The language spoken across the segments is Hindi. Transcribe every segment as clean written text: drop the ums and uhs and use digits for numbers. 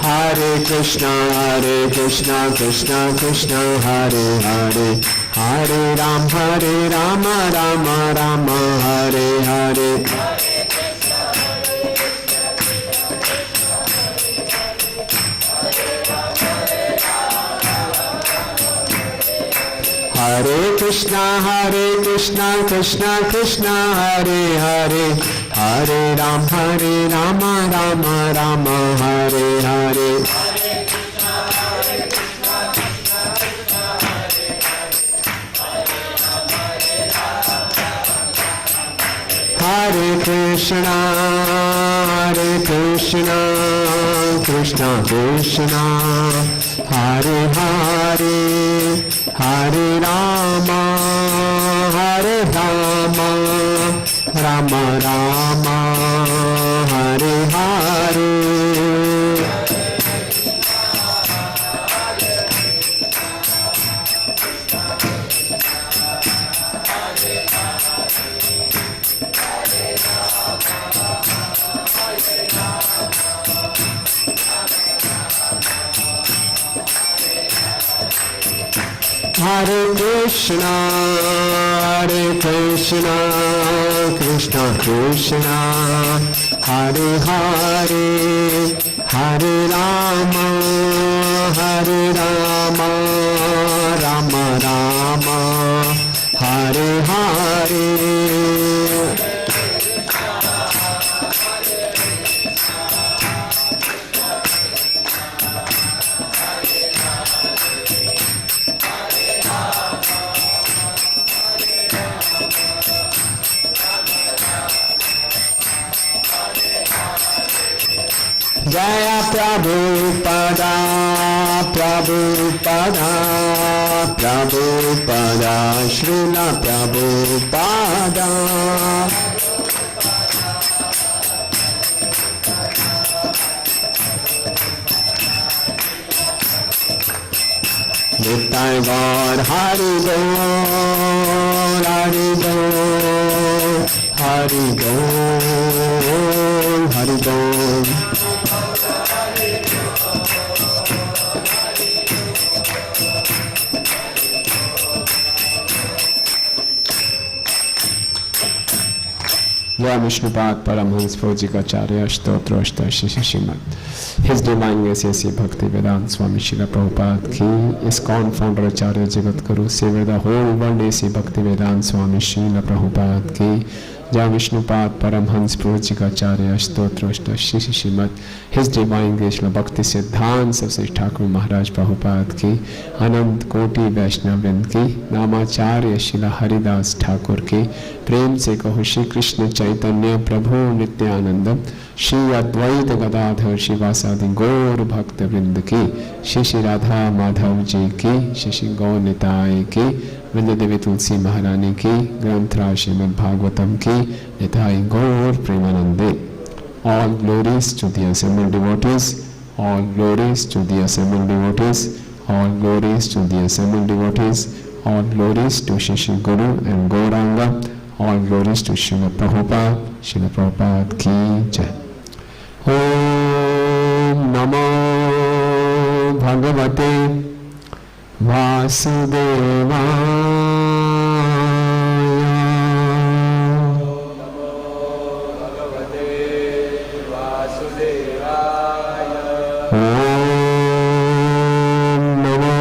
Hare Krishna, Krishna Krishna, Hare Hare, Hare Rama, Rama Rama, Hare Hare. Hare Krishna, Krishna Krishna, Hare Hare, Hare Rama, Rama Rama, Hare Hare. Hare Krishna, Krishna Krishna, Hare Hare, Hare Rama, Rama Rama, Hare Hare. Hare Krishna, Krishna Krishna, Hare Hare, Hare Rama, Rama Rama, Hare Hare. Jaya Prabhupada, Prabhupada, Prabhupada, Srila Prabhupada. Nittai Gaur Hari Gaur, Hari Gaur, Hari Gaur, Hari Gaur. Jai Vishnupad Paramhans Pujikacharya Stotro Shishimad. His Divine Grace A.C. Bhaktivedanta Swami Srila Prabhupada ki, ISKCON founder Acharya Jagat Guru, saved the whole world A.C. Bhaktivedanta Swami Srila Prabhupada ki. Jai Vishnupad Paramhans Pujikacharya Stotro Shishimad. His Divine Grace Bhakti Siddhanta Saraswati Thakur Maharaj Prabhupada ki, Anand Koti Vaishnavrind ki, Namacharya Srila Haridas Thakur ki, प्रेम से कहो श्री कृष्ण चैतन्य प्रभु नित्यानंद, श्री अद्वैत गदाधर शिवासादि गौर भक्त वृंद की, श्री श्री राधा माधव जी की, श्री श्री गौर निताय की, वृंद देवी तुलसी महारानी की, ग्रंथराज श्रीमद् भागवतम की, निताय गौर प्रेमानंदे. All glories to the assembled devotees, all glories to the assembled devotees, all glories to the assembled devotees, all glories to Shri Shri Guru and Gauranga. All glories to Srila Prabhupada ki jai. Om Namo Bhagavate Vasudevaya. Om Namo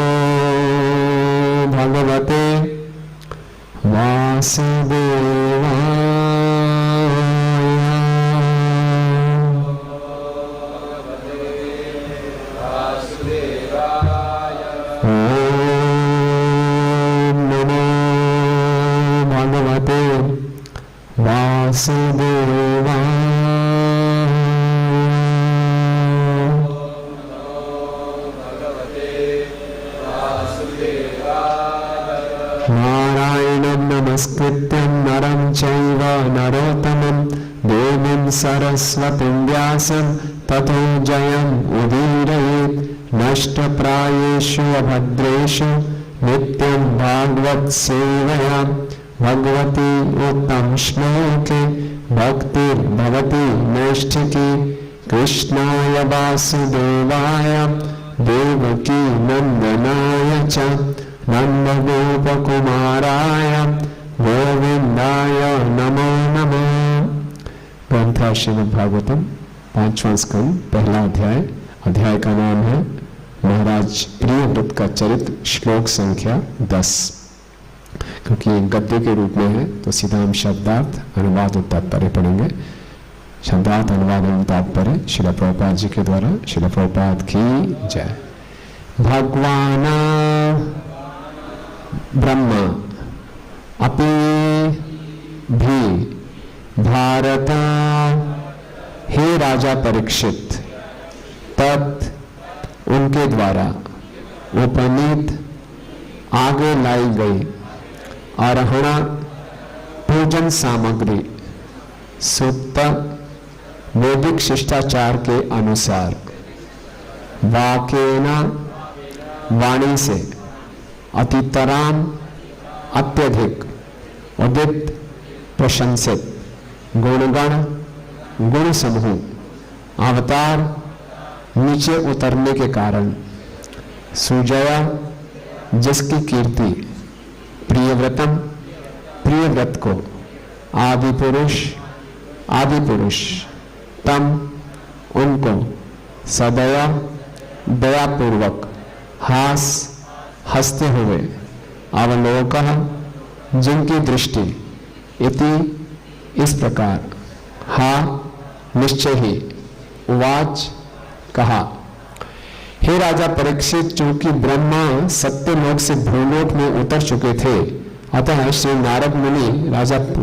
Bhagavate Saraswatim Vyasam ततो जयम् उदीरयेत् नष्टप्रायेषु अभद्रेषु नित्यं भागवत सेवया भगवती उत्तम श्लोके भक्तिर्भवति नैष्ठिकी कृष्णाय वासुदेवाय देवकी नंदनाय च नंदगोपकुमाराय गोविंदाय नमो नमः। ग्रंथ श्रीमद् भागवतम 5वां स्कंद पहला अध्याय। अध्याय का नाम है महाराज प्रियव्रत का चरित्र, श्लोक संख्या 10। क्योंकि गद्य के रूप में है तो सीधा हम शब्दार्थ अनुवाद और तात्पर्य पढ़ेंगे। शब्दार्थ अनुवाद एवं तात्पर्य श्रील प्रभुपाद जी के द्वारा। श्रील प्रभुपाद की जय। भगवान ब्रह्मा अपि भी भारत, हे राजा परीक्षित, तत् उनके द्वारा उपनीत आगे लाई गई अर्हणा पूजन सामग्री सुप्त वैदिक शिष्टाचार के अनुसार वाक्येना वाणी से अतितराम अत्यधिक उदित प्रशंसित गुणगण गुण समूह अवतार नीचे उतरने के कारण सुजया जिसकी कीर्ति प्रियव्रतम प्रियव्रत को आदि पुरुष तम उनको सदया दयापूर्वक हंसते हुए अवलोकः जिनकी दृष्टि इति इस प्रकार हा निश्चय ही उवाच कहा। हे राजा परीक्षित, चूंकि ब्रह्मा सत्यलोक से भूलोक में उतर चुके थे, अतः श्री नारद मुनि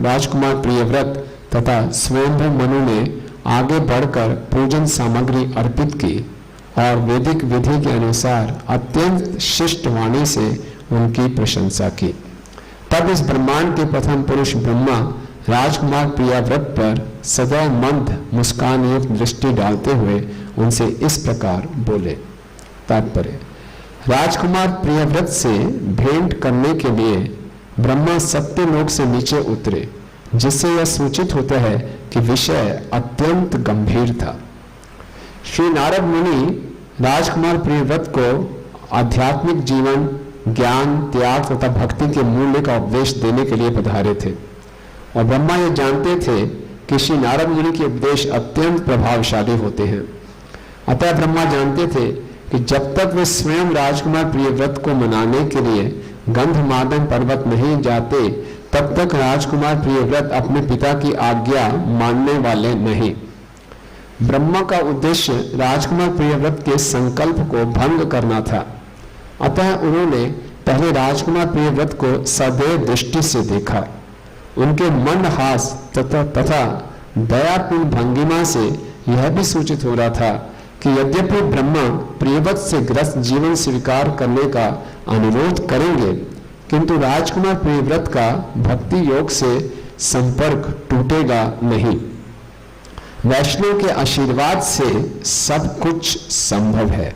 राजकुमार प्रियव्रत तथा स्वयंभू मनु ने आगे बढ़कर पूजन सामग्री अर्पित की और वैदिक विधि के अनुसार अत्यंत शिष्ट वाणी से उनकी प्रशंसा की। तब इस ब्रह्मांड के प्रथम पुरुष ब्रह्मा राजकुमार प्रियव्रत पर सदैव मंद मुस्कान युक्त दृष्टि डालते हुए उनसे इस प्रकार बोले। तात्पर्य: राजकुमार प्रियव्रत से भेंट करने के लिए ब्रह्मा सत्यलोक से नीचे उतरे, जिससे यह सूचित होता है कि विषय अत्यंत गंभीर था। श्री नारद मुनि राजकुमार प्रियव्रत को आध्यात्मिक जीवन, ज्ञान, त्याग तथा भक्ति के मूल्य का उपदेश देने के लिए पधारे थे और ब्रह्मा ये जानते थे कि श्री नारद मुनि के उपदेश अत्यंत प्रभावशाली होते हैं। अतः ब्रह्मा जानते थे कि जब तक वे स्वयं राजकुमार प्रियव्रत को मनाने के लिए गंधमादन पर्वत नहीं जाते, तब तक राजकुमार प्रियव्रत अपने पिता की आज्ञा मानने वाले नहीं। ब्रह्मा का उद्देश्य राजकुमार प्रियव्रत के संकल्प को भंग करना था। अतः उन्होंने पहले राजकुमार प्रियव्रत को सदैव दृष्टि से देखा। उनके मंदहास तथा दयापूर्ण भंगिमा से यह भी सूचित हो रहा था कि यद्यपि ब्रह्मा प्रियव्रत से ग्रस्त जीवन स्वीकार करने का अनुरोध करेंगे, किंतु राजकुमार प्रियव्रत का भक्ति योग से संपर्क टूटेगा नहीं। वैष्णव के आशीर्वाद से सब कुछ संभव है।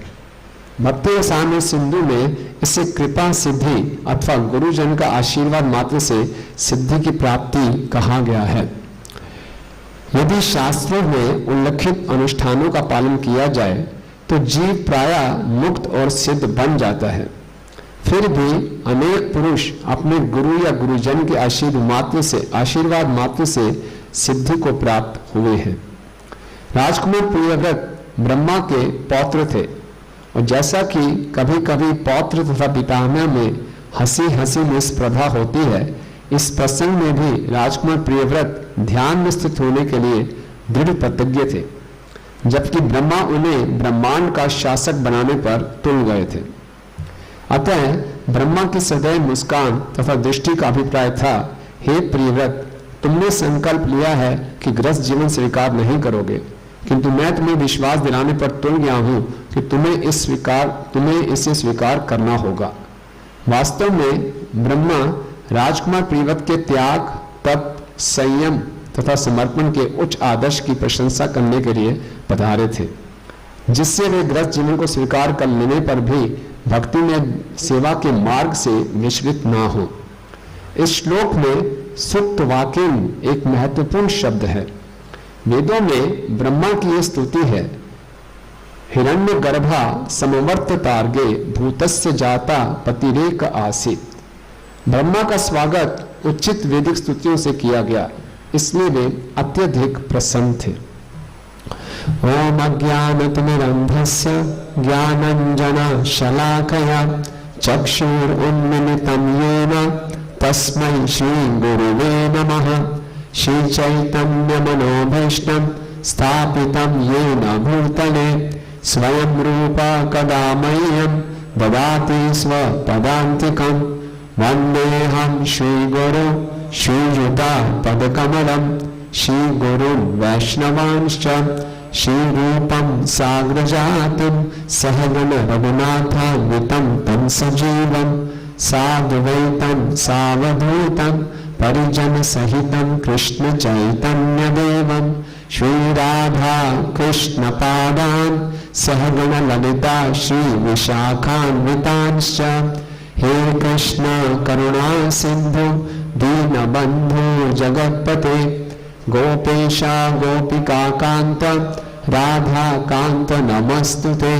भक्ति रसायन सिंधु में इसे कृपा सिद्धि अथवा गुरुजन का आशीर्वाद मात्र से सिद्धि की प्राप्ति कहा गया है। यदि शास्त्रों में उल्लिखित अनुष्ठानों का पालन किया जाए तो जीव प्रायः मुक्त और सिद्ध बन जाता है। फिर भी अनेक पुरुष अपने गुरु या गुरुजन के आशीर्वाद मात्र से सिद्धि को प्राप्त हुए हैं। राजकुमार प्रियव्रत ब्रह्मा के पौत्र थे और जैसा कि कभी कभी पौत्र तथा पितामह में हंसी में स्पर्धा होती है, इस प्रसंग में भी राजकुमार प्रियव्रत ध्यान में स्थित होने के लिए दृढ़ प्रतिज्ञ थे, जबकि ब्रह्मा उन्हें ब्रह्मांड का शासक बनाने पर तुल गए थे। अतः ब्रह्मा की सदैव मुस्कान तथा दृष्टि का अभिप्राय था, हे प्रियव्रत, तुमने संकल्प लिया है कि गृहस्थ जीवन स्वीकार नहीं करोगे, किंतु मैं तुम्हें विश्वास दिलाने पर तुल गया हूं कि तुम्हें इसे स्वीकार करना होगा। वास्तव में ब्रह्मा राजकुमार प्रियव्रत के त्याग, तप, संयम तथा समर्पण के उच्च आदर्श की प्रशंसा करने के लिए पधारे थे, जिससे वे ग्रस्त जीवन को स्वीकार कर लेने पर भी भक्ति में सेवा के मार्ग से मिश्रित ना हो। इस श्लोक में सुक्त वाक्य एक महत्वपूर्ण शब्द है। वेदों में ब्रह्मा की यह स्तुति है, हिरण्य गर्भा समवर्त तार्गे भूतस्य जाता पतिरेक आसीत। ब्रह्मा का स्वागत उचित वैदिक स्तुतियों से किया गया, इसलिए वे अत्यधिक प्रसन्न थे। ओम अज्ञानतिमिरन्धस्य ज्ञानञ्जन शलाकया चक्षुरुन्मिलितं येन तस्मै श्री गुरुवे नमः। श्री चैतन्य मनोभीष्टं स्थापितं येन भूतले स्वयं रूपा कदा मह्यं ददाति स्वपदान्तिकं। वन्देऽहं श्रीगुरु श्रीयुतापदकमलं श्रीगुरुं वैष्णवांश्च श्रीरूपं साग्रजातं सहगण रघुनाथान्वितं तं सजीवं साद्वैतं सावधूतं परिजन सहितं कृष्ण चैतन्य देवं श्रीराधा कृष्ण पादान् सहगण ललिता श्री विशाखान्वितांश्च। हे कृष्ण करुणा सिंधु दीनबंधु जगत्पते गोपेशा गोपिका कांत राधा कांत नमस्तुते।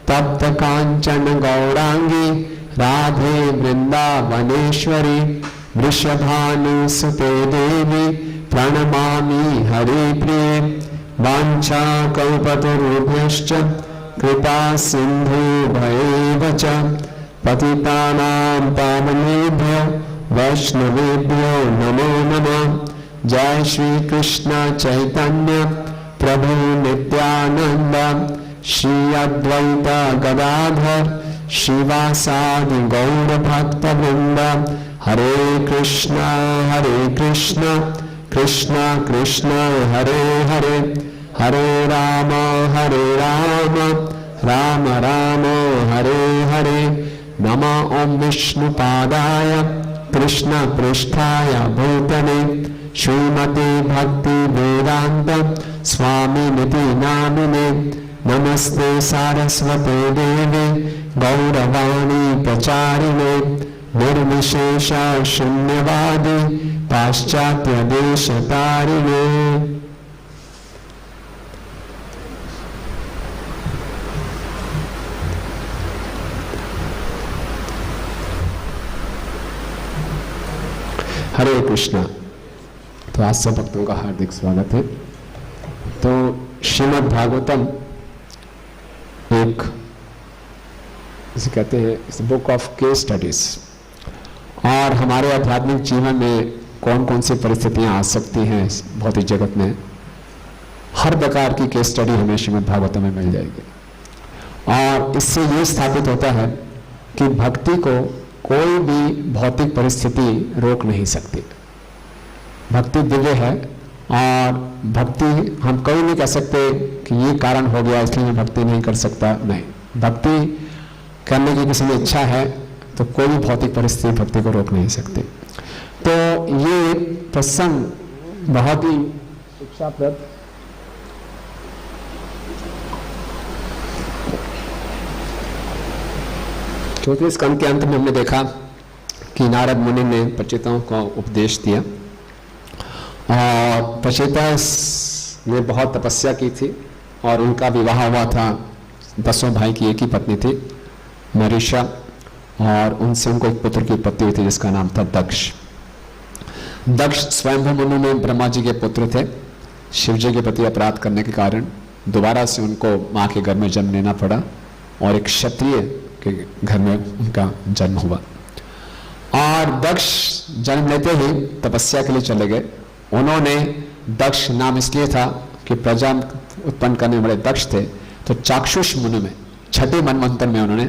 तप्त कांचन गौरांगी राधे वृंदावनेश्वरी वृषभानुसुते देवी प्रणमामि हरे प्रिये। वाञ्छा कल्पतरुभ्यश्च कृपा सिन्धुभ्यैव च पतितानां पावनेभ्यो वैष्णवेभ्यो नमो नमः। जय श्री कृष्ण चैतन्य प्रभु नित्यानंद श्री अद्वैत गदाधर श्रीवासादि गौर भक्त वृंद। हरे कृष्ण कृष्ण कृष्ण हरे हरे हरे राम राम राम हरे हरे। नमः ओम विष्णुपादाय कृष्ण पृष्ठाय भूतले श्रीमते भक्ति वेदांत स्वामिनिति नामिने। नमस्ते सारस्वते देवे गौरवाणी प्रचारिणे निर्विशेष शून्यवादी पाश्चात्य देश तारिणे। हरे कृष्णा। तो आज सब भक्तों का हार्दिक स्वागत है। तो श्रीमद् भागवतम एक इसे कहते हैं इस बुक ऑफ केस स्टडीज, और हमारे आध्यात्मिक जीवन में कौन कौन सी परिस्थितियां आ सकती हैं इस भौतिक जगत में, हर प्रकार की केस स्टडी हमें श्रीमद् भागवतम में मिल जाएगी। और इससे ये स्थापित होता है कि भक्ति को कोई भी भौतिक परिस्थिति रोक नहीं सकती। भक्ति दिव्य है, और भक्ति हम कभी नहीं कह सकते कि ये कारण हो गया इसलिए मैं भक्ति नहीं कर सकता। नहीं, भक्ति करने की किसी में इच्छा है तो कोई भी भौतिक परिस्थिति भक्ति को रोक नहीं सकती। तो ये प्रसंग बहुत ही शिक्षाप्रद, क्योंकि स्कंद के अंत में हमने देखा कि नारद मुनि ने प्रचेताओं को उपदेश दिया, और प्रचेता ने बहुत तपस्या की थी, और उनका विवाह हुआ था 10 भाई की एक ही पत्नी थी मरीषा, और उनसे उनको एक पुत्र की उत्पत्ति हुई थी जिसका नाम था दक्ष। दक्ष स्वयंभू मनु में ब्रह्मा जी के पुत्र थे। शिव जी के प्रति अपराध करने के कारण दोबारा से उनको माँ के घर में जन्म लेना पड़ा, और एक क्षत्रिय के घर में उनका जन्म हुआ। और दक्ष जन्म लेते ही तपस्या के लिए चले गए। उन्होंने, दक्ष नाम इसलिए था कि प्रजा उत्पन्न करने वाले दक्ष थे, तो चाक्षुष मुनि में 6ठे मनवंतर में उन्होंने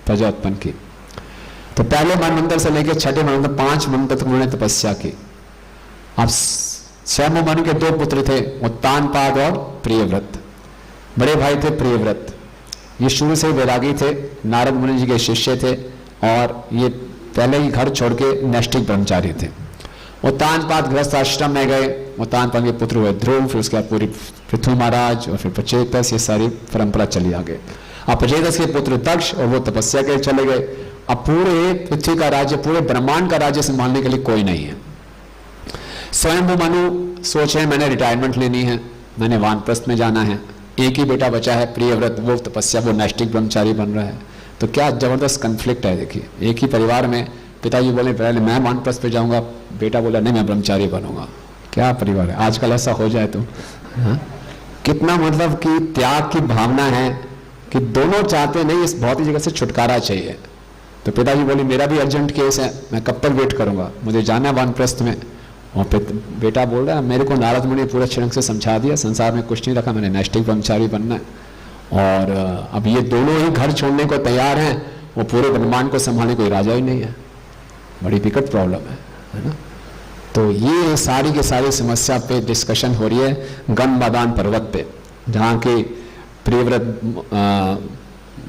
प्रजा उत्पन्न की। तो पहले मनवंतर से लेकर 6ठे मनवंतर 5 मनवंतर तक उन्होंने तपस्या की। अब स्वयं मनु के 2 पुत्र थे, उत्तानपाद और प्रियव्रत। बड़े भाई थे प्रियव्रत, ये शुरू से वैरागी थे, नारद मुनि जी के शिष्य थे, और ये पहले ही घर छोड़ के नैष्ठिक ब्रह्मचारी थे। उत्तानपाद गृहस्थ आश्रम में गए, उत्तानपाद के पुत्र हुए ध्रुव, फिर उसके बाद पूरी पृथु महाराज और फिर प्रचेतस, ये सारी परंपरा चली आगे। अब प्रचेतस के पुत्र दक्ष, और वो तपस्या के चले गए। अब पूरे पृथ्वी का राज्य, पूरे ब्रह्मांड का राज्य संभालने के लिए कोई नहीं है। स्वयंभू मनु सोच रहे मैंने रिटायरमेंट लेनी है, मैंने वानप्रस्थ में जाना है। एक ही बेटा बचा है प्रियव्रत, वो तपस्या, वो नैष्टिक ब्रह्मचारी बन रहा है। तो क्या जबरदस्त कन्फ्लिक्ट है। देखिए, एक ही परिवार में पिताजी बोले पहले मैं वानप्रस्थ पे जाऊंगा, बेटा बोला नहीं मैं ब्रह्मचारी बनूंगा। क्या परिवार है आजकल, ऐसा हो जाए तो कितना मतलब कि त्याग की भावना है कि दोनों चाहते नहीं इस भौतिक जगत से छुटकारा चाहिए। तो पिताजी बोले मेरा भी अर्जेंट केस है, मैं कब तक वेट करूंगा, मुझे जाना है वानप्रस्थ में। और बेटा बोल रहा है मेरे को नारद मुनि ने पूरा अच्छे ढंग से समझा दिया, संसार में कुछ नहीं रखा, मैंने नैष्टिक ब्रह्मचारी बनना है। और अब ये दोनों ही घर छोड़ने को तैयार हैं, वो पूरे ब्रह्मांड को संभालने कोई राजा ही नहीं है। बड़ी विकट प्रॉब्लम है ना। तो ये सारी की सारी समस्या पे डिस्कशन हो रही है गंधमादन पर्वत पे, जहाँ के प्रियव्रत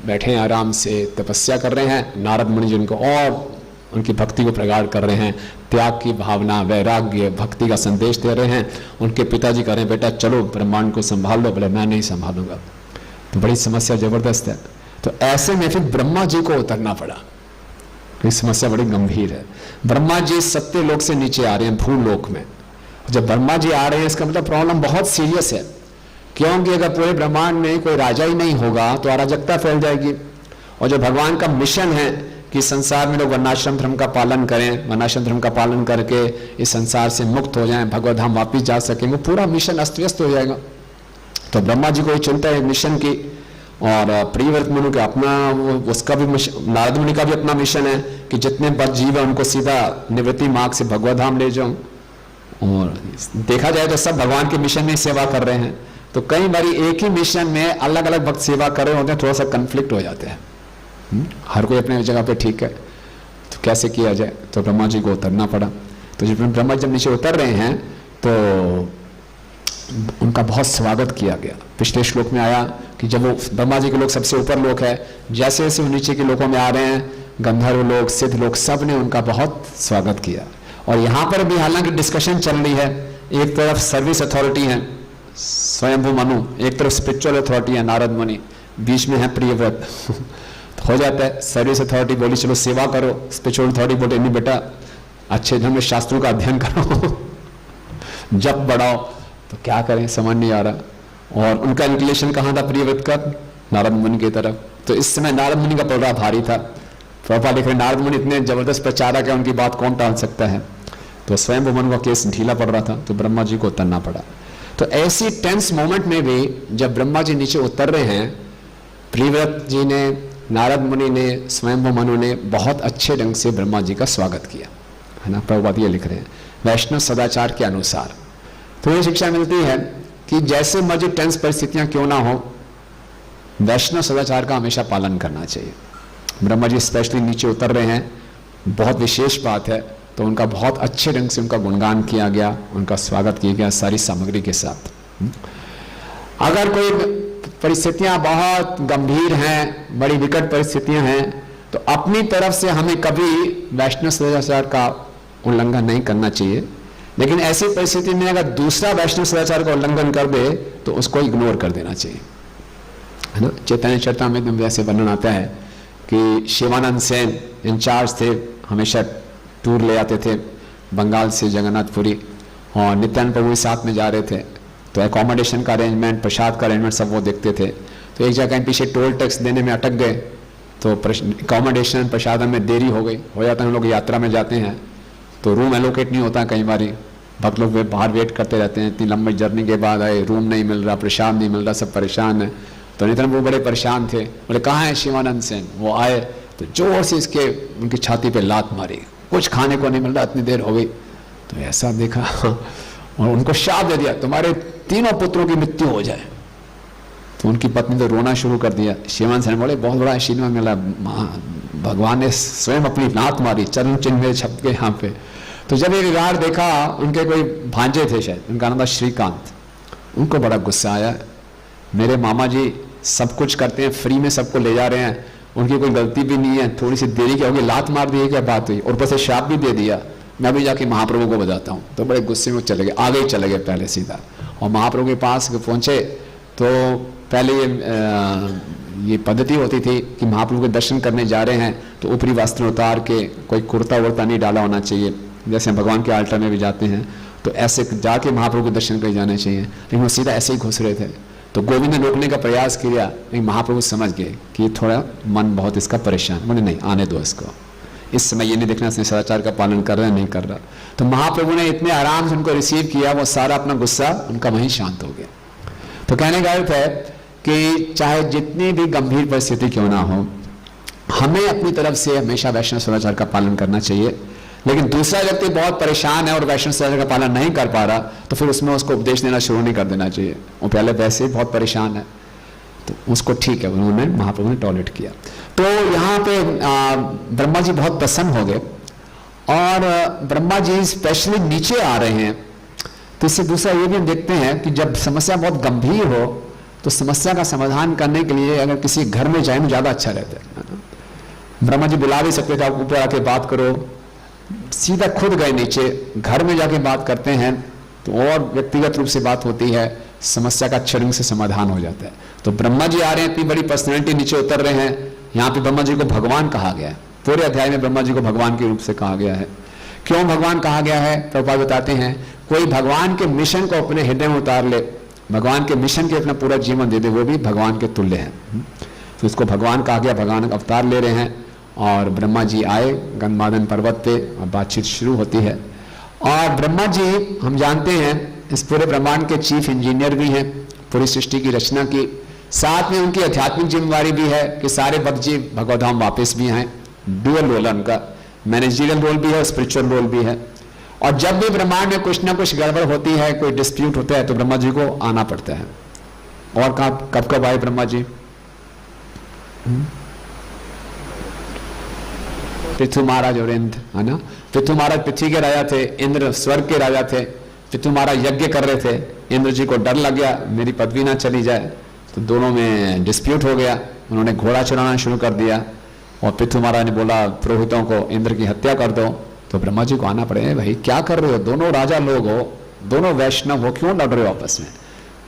बैठे हैं आराम से तपस्या कर रहे हैं। नारद मुनि जिनको और उनकी भक्ति को प्रगाढ़ कर रहे हैं, त्याग की भावना, वैराग्य, भक्ति का संदेश दे रहे हैं। उनके पिताजी कह रहे हैं बेटा चलो ब्रह्मांड को संभाल लो, बोले मैं नहीं संभालूंगा। तो बड़ी समस्या जबरदस्त है। तो ऐसे में फिर ब्रह्मा जी को उतरना पड़ा, ये समस्या बड़ी गंभीर है। ब्रह्मा जी सत्य लोक से नीचे आ रहे हैं भू लोक में। जब ब्रह्मा जी आ रहे हैं इसका मतलब प्रॉब्लम बहुत सीरियस है, क्योंकि अगर पूरे ब्रह्मांड में कोई राजा ही नहीं होगा तो अराजकता फैल जाएगी। और जो भगवान का मिशन है कि संसार में लोग वर्णाश्रम धर्म का पालन करें, वर्णाश्रम धर्म का पालन करके इस संसार से मुक्त हो जाएं, भगवत धाम वापिस जा सकेंगे, पूरा मिशन अस्त व्यस्त हो जाएगा। तो ब्रह्मा जी को चिंता है मिशन की। और प्रियव्रत मुनि का अपना, उसका भी नारद मुनि का भी अपना मिशन है कि जितने बद जीव है उनको सीधा निवृत्ति मार्ग से भगवत धाम ले जाऊं। और देखा जाए तो सब भगवान के मिशन में सेवा कर रहे हैं। तो कई बार एक ही मिशन में अलग अलग भक्त सेवा कर रहे होते हैं, थोड़ा सा कंफ्लिक्ट हो जाते हैं। हर कोई अपने जगह पे ठीक है, तो कैसे किया जाए। तो ब्रह्मा जी को उतरना पड़ा। तो जब ब्रह्मा जब नीचे उतर रहे हैं तो उनका बहुत स्वागत किया गया। पिछले श्लोक में आया कि जब वो ब्रह्मा जी के लोग सबसे ऊपर लोक है, जैसे जैसे वो नीचे के लोगों में आ रहे हैं, गंधर्व लोग, सिद्ध लोग, सब ने उनका बहुत स्वागत किया। और यहाँ पर भी हालांकि डिस्कशन चल रही है, एक तरफ सर्विस अथॉरिटी है स्वयंभू मनु, एक तरफ स्पिरिचुअल अथॉरिटी है नारद मुनि, बीच में है प्रियव्रत। हो जाता है सर्विस अथॉरिटी बोली चलो सेवा करो, स्पिरिचुअल अथॉरिटी बोले नहीं बेटा अच्छे ढंग में शास्त्रों का अध्ययन करो, जप बढ़ाओ। तो क्या करें समझ नहीं आ रहा। और उनका इंक्लिनेशन कहाँ था प्रियव्रत का? नारद मुनि की तरफ। तो इस समय नारद मुनि का पलड़ा भारी था। प्रभुपाद लिख रहे नारद मुनि इतने जबरदस्त प्रचारक है, उनकी बात कौन टाल सकता है। तो स्वयं मनु का केस ढीला पड़ रहा था, तो ब्रह्मा जी को उतरना पड़ा। तो ऐसी टेंस मोमेंट में भी जब ब्रह्मा जी नीचे उतर रहे हैं, प्रियव्रत जी ने, नारद मुनि ने, स्वयं मनु ने बहुत अच्छे ढंग से ब्रह्मा जी का स्वागत किया, है ना। प्रभुपाद ये लिख रहे हैं वैष्णव सदाचार के अनुसार। तो ये शिक्षा मिलती है कि जैसे मर्जी टेंस परिस्थितियां क्यों ना हो, वैष्णव सदाचार का हमेशा पालन करना चाहिए। ब्रह्मा जी स्पेशली नीचे उतर रहे हैं, बहुत विशेष बात है। तो उनका बहुत अच्छे ढंग से उनका गुणगान किया गया, उनका स्वागत किया गया सारी सामग्री के साथ। अगर कोई परिस्थितियां बहुत गंभीर हैं, बड़ी विकट परिस्थितियां हैं, तो अपनी तरफ से हमें कभी वैष्णव सदाचार का उल्लंघन नहीं करना चाहिए। लेकिन ऐसी परिस्थिति में अगर दूसरा वैष्णव सदाचार का उल्लंघन कर दे तो उसको इग्नोर कर देना चाहिए, है ना। चैतन्य चरितामृत में वैसे वर्णन आता है कि शिवानंद सेन इंचार्ज थे, हमेशा टूर ले आते थे बंगाल से जगन्नाथपुरी, और नित्यानंद प्रभु साथ में जा रहे थे। तो एकोमोडेशन का अरेंजमेंट, प्रसाद का अरेंजमेंट सब वो देखते थे। तो एक जगह पीछे टोल टैक्स देने में अटक गए, तो एकोमोडेशन प्रसाद में देरी हो गई। हो जाता है हम लोग यात्रा में जाते हैं तो रूम एलोकेट नहीं होता, कई बार भक्त लोग बाहर वेट करते रहते हैं, इतनी लंबी जर्नी के बाद आए, रूम नहीं मिल रहा, प्रसाद नहीं मिल रहा, सब परेशान है। तो नित्यानंद वो बड़े परेशान थे, बोले कहाँ है शिवानंद सेन। वो आए तो जोर से इसके उनकी छाती पे लात मारी, कुछ खाने को नहीं मिल रहा, इतनी देर हो गई। तो ऐसा देखा और उनको शाप दे दिया तुम्हारे तीनों पुत्रों की मृत्यु हो जाए। तो उनकी पत्नी तो रोना शुरू कर दिया। शिवानंद सेन बोले बहुत बड़ा आशीर्वाद मिला, भगवान ने स्वयं अपनी लात मारी, चरण चिन्ह में छप के यहाँ पे। तो जब ये विवाह देखा, उनके कोई भांजे थे शायद, उनका नाम था श्रीकांत, उनको बड़ा गुस्सा आया। मेरे मामा जी सब कुछ करते हैं, फ्री में सबको ले जा रहे हैं, उनकी कोई गलती भी नहीं है, थोड़ी सी देरी क्या होगी, लात मार दी, क्या बात हुई, और ऊपर से शाप भी दे दिया। मैं भी जाके महाप्रभु को बताता हूँ। तो बड़े गुस्से में चले गए, आगे ही चले गए पहले सीधा, और महाप्रभु के पास पहुँचे तो पहले ये पद्धति होती थी कि महाप्रभु के दर्शन करने जा रहे हैं तो ऊपरी वस्त्र उतार के, कोई कुर्ता वुर्ता नहीं डाला होना चाहिए, जैसे भगवान के आल्टर में भी जाते हैं तो ऐसे जाके महाप्रभु के दर्शन कर जाने चाहिए, लेकिन वो सीधा ऐसे ही घुस रहे थे। तो गोविंद ने रोकने का प्रयास किया, लेकिन महाप्रभु समझ गए कि थोड़ा मन बहुत इसका परेशान, बोले नहीं आने दो इसको, इस समय ये नहीं देखना इसने सदाचार का पालन कर रहा है नहीं कर रहा। तो महाप्रभु ने इतने आराम से उनको रिसीव किया, वो सारा अपना गुस्सा उनका वहीं शांत हो गया। तो कहने का अर्थ है कि चाहे जितनी भी गंभीर परिस्थिति क्यों ना हो, हमें अपनी तरफ से हमेशा वैष्णव सदाचार का पालन करना चाहिए। लेकिन दूसरा व्यक्ति बहुत परेशान है और वैष्णव सदाचार का पालन नहीं कर पा रहा, तो फिर उसमें उसको उपदेश देना शुरू नहीं कर देना चाहिए। वो पहले वैसे ही बहुत परेशान है, तो उसको ठीक है, उन्होंने महाप्रभु ने टॉलरेट किया। तो यहाँ पे ब्रह्मा जी बहुत प्रसन्न हो गए, और ब्रह्मा जी स्पेशली नीचे आ रहे हैं। तो इससे दूसरा ये भी हम देखते हैं कि जब समस्या बहुत गंभीर हो तो समस्या का समाधान करने के लिए अगर किसी घर में जाए तो ज़्यादा अच्छा रहता है। ब्रह्मा जी बुला भी सकते थे, आप ऊपर आके बात करो, सीधा खुद गए नीचे, घर में जाके बात करते हैं तो और व्यक्तिगत रूप से बात होती है, समस्या का क्षण से समाधान हो जाता है। तो ब्रह्मा जी आ रहे हैं, इतनी बड़ी पर्सनैलिटी नीचे उतर रहे हैं। यहाँ पे ब्रह्मा जी को भगवान कहा गया है, पूरे अध्याय में ब्रह्मा जी को भगवान के रूप से कहा गया है। क्यों भगवान कहा गया है, प्रभुपाद बताते हैं, कोई भगवान के मिशन को अपने हृदय में उतार ले, भगवान के मिशन के अपना पूरा जीवन दे दे, वो भी भगवान के तुल्य है। तो इसको भगवान कहा गया, भगवान अवतार ले रहे हैं। और ब्रह्मा जी आए गंधमादन पर्वत पे और बातचीत शुरू होती है। और ब्रह्मा जी हम जानते हैं इस पूरे ब्रह्मांड के चीफ इंजीनियर भी हैं, पूरी सृष्टि की रचना की, साथ में उनकी आध्यात्मिक जिम्मेवारी भी है कि सारे भक्त जी भगवत धाम वापस भी आए। डुअल रोल है उनका, मैनेजरियल रोल भी है और स्पिरिचुअल रोल भी है। और जब भी ब्रह्मांड में कुछ ना कुछ गड़बड़ होती है, कोई डिस्प्यूट होता है, तो ब्रह्मा जी को आना पड़ता है। और कब कब आए ब्रह्मा जी? पृथु महाराज और इंद्र, है ना। पृथु महाराज पृथ्वी के राजा थे, इंद्र स्वर्ग के राजा थे। पृथु महाराज यज्ञ कर रहे थे, इंद्र जी को डर लग गया मेरी पदवी ना चली जाए, तो दोनों में डिस्प्यूट हो गया। उन्होंने घोड़ा चलाना शुरू कर दिया और पृथु महाराज ने बोला पुरोहितों को इंद्र की हत्या कर दो। तो ब्रह्मा जी को आना पड़े, भाई क्या कर रहे हो, दोनों राजा लोग हो, दोनों वैष्णव हो, क्यों लड़ रहे हो आपस में।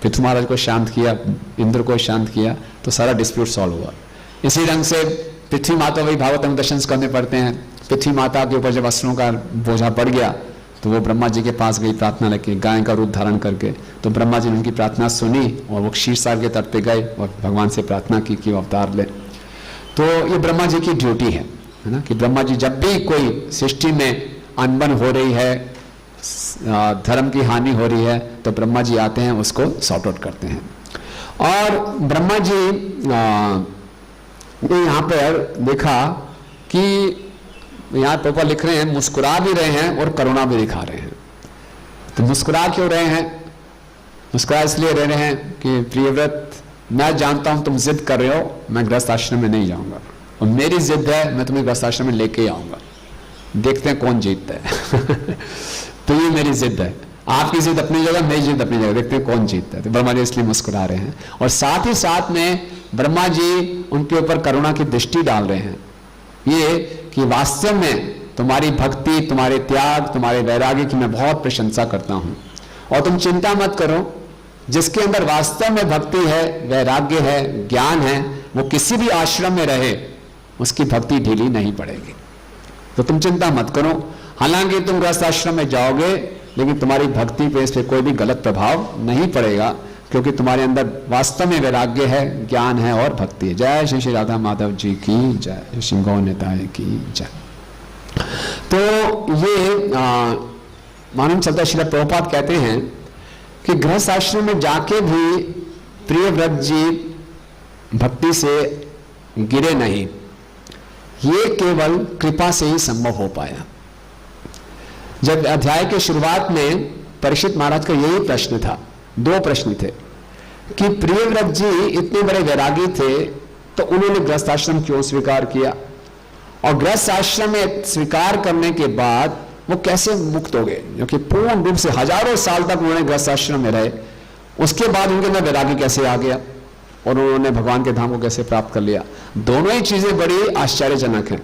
पृथु महाराज को शांत किया, इंद्र को शांत किया, तो सारा डिस्प्यूट सॉल्व हुआ। इसी ढंग से पृथ्वी माता वही भागवत में दर्शन करने पड़ते हैं। पृथ्वी माता के ऊपर जब अस्त्रों का बोझा पड़ गया तो वो ब्रह्मा जी के पास गई प्रार्थना लेके, गाय का रूप धारण करके। तो ब्रह्मा जी ने उनकी प्रार्थना सुनी और वो क्षीरसागर के तट पे गए और भगवान से प्रार्थना की कि वो अवतार ले। तो ये ब्रह्मा जी की ड्यूटी है ना, कि ब्रह्मा जी जब भी कोई सृष्टि में अनबन हो रही है, धर्म की हानि हो रही है, तो ब्रह्मा जी आते हैं, उसको सॉर्ट आउट करते हैं। और ब्रह्मा जी ने यहाँ पर देखा कि यहाँ पर लिख रहे हैं, मुस्कुरा भी रहे हैं और करुणा भी दिखा रहे हैं। तो मुस्कुरा क्यों रहे हैं? मुस्कुरा इसलिए रह रहे हैं कि प्रियव्रत, मैं जानता हूं तुम जिद कर रहे हो, मैं गृहस्थ आश्रम में नहीं जाऊंगा, और मेरी जिद है मैं तुम्हें गृहस्थ आश्रम में लेके आऊंगा, देखते हैं कौन जीतता है। तो ये मेरी जिद है, आपकी जिद अपनी जगह, मेरी जिद अपनी जगह, देखते हैं कौन जीतता है। तो ब्रह्मा जी इसलिए मुस्कुरा रहे हैं, और साथ ही साथ में ब्रह्मा जी उनके ऊपर करुणा की दृष्टि डाल रहे हैं, ये कि वास्तव में तुम्हारी भक्ति, तुम्हारे त्याग, तुम्हारे वैराग्य की मैं बहुत प्रशंसा करता हूं, और तुम चिंता मत करो, जिसके अंदर वास्तव में भक्ति है, वैराग्य है, ज्ञान है, वो किसी भी आश्रम में रहे उसकी भक्ति ढीली नहीं पड़ेगी। तो तुम चिंता मत करो, हालांकि तुम गृहस्थ आश्रम में जाओगे लेकिन तुम्हारी भक्ति पे इस पे कोई भी गलत प्रभाव नहीं पड़ेगा, क्योंकि तुम्हारे अंदर वास्तव में वैराग्य है, ज्ञान है और भक्ति है। जय श्री श्री राधा माधव जी की जय, श्री गौ नेताय की जय। तो ये मालूम चलता, श्रील प्रभुपाद कहते हैं कि गृहस्थ आश्रम में जाके भी प्रियव्रत जी भक्ति से गिरे नहीं, ये केवल कृपा से ही संभव हो पाया। जब अध्याय के शुरुआत में परीक्षित महाराज का यही प्रश्न था, दो प्रश्न थे कि प्रियव्रत जी इतने बड़े वैरागी थे तो उन्होंने गृहस्थ आश्रम क्यों स्वीकार किया, और गृहस्थ आश्रम में स्वीकार करने के बाद वो कैसे मुक्त हो गए, क्योंकि पूर्ण रूप से हजारों साल तक उन्होंने गृहस्थ आश्रम में रहे, उसके बाद उनके अंदर वैरागी कैसे आ गया और उन्होंने भगवान के धाम को कैसे प्राप्त कर लिया। दोनों ही चीजें बड़ी आश्चर्यजनक हैं।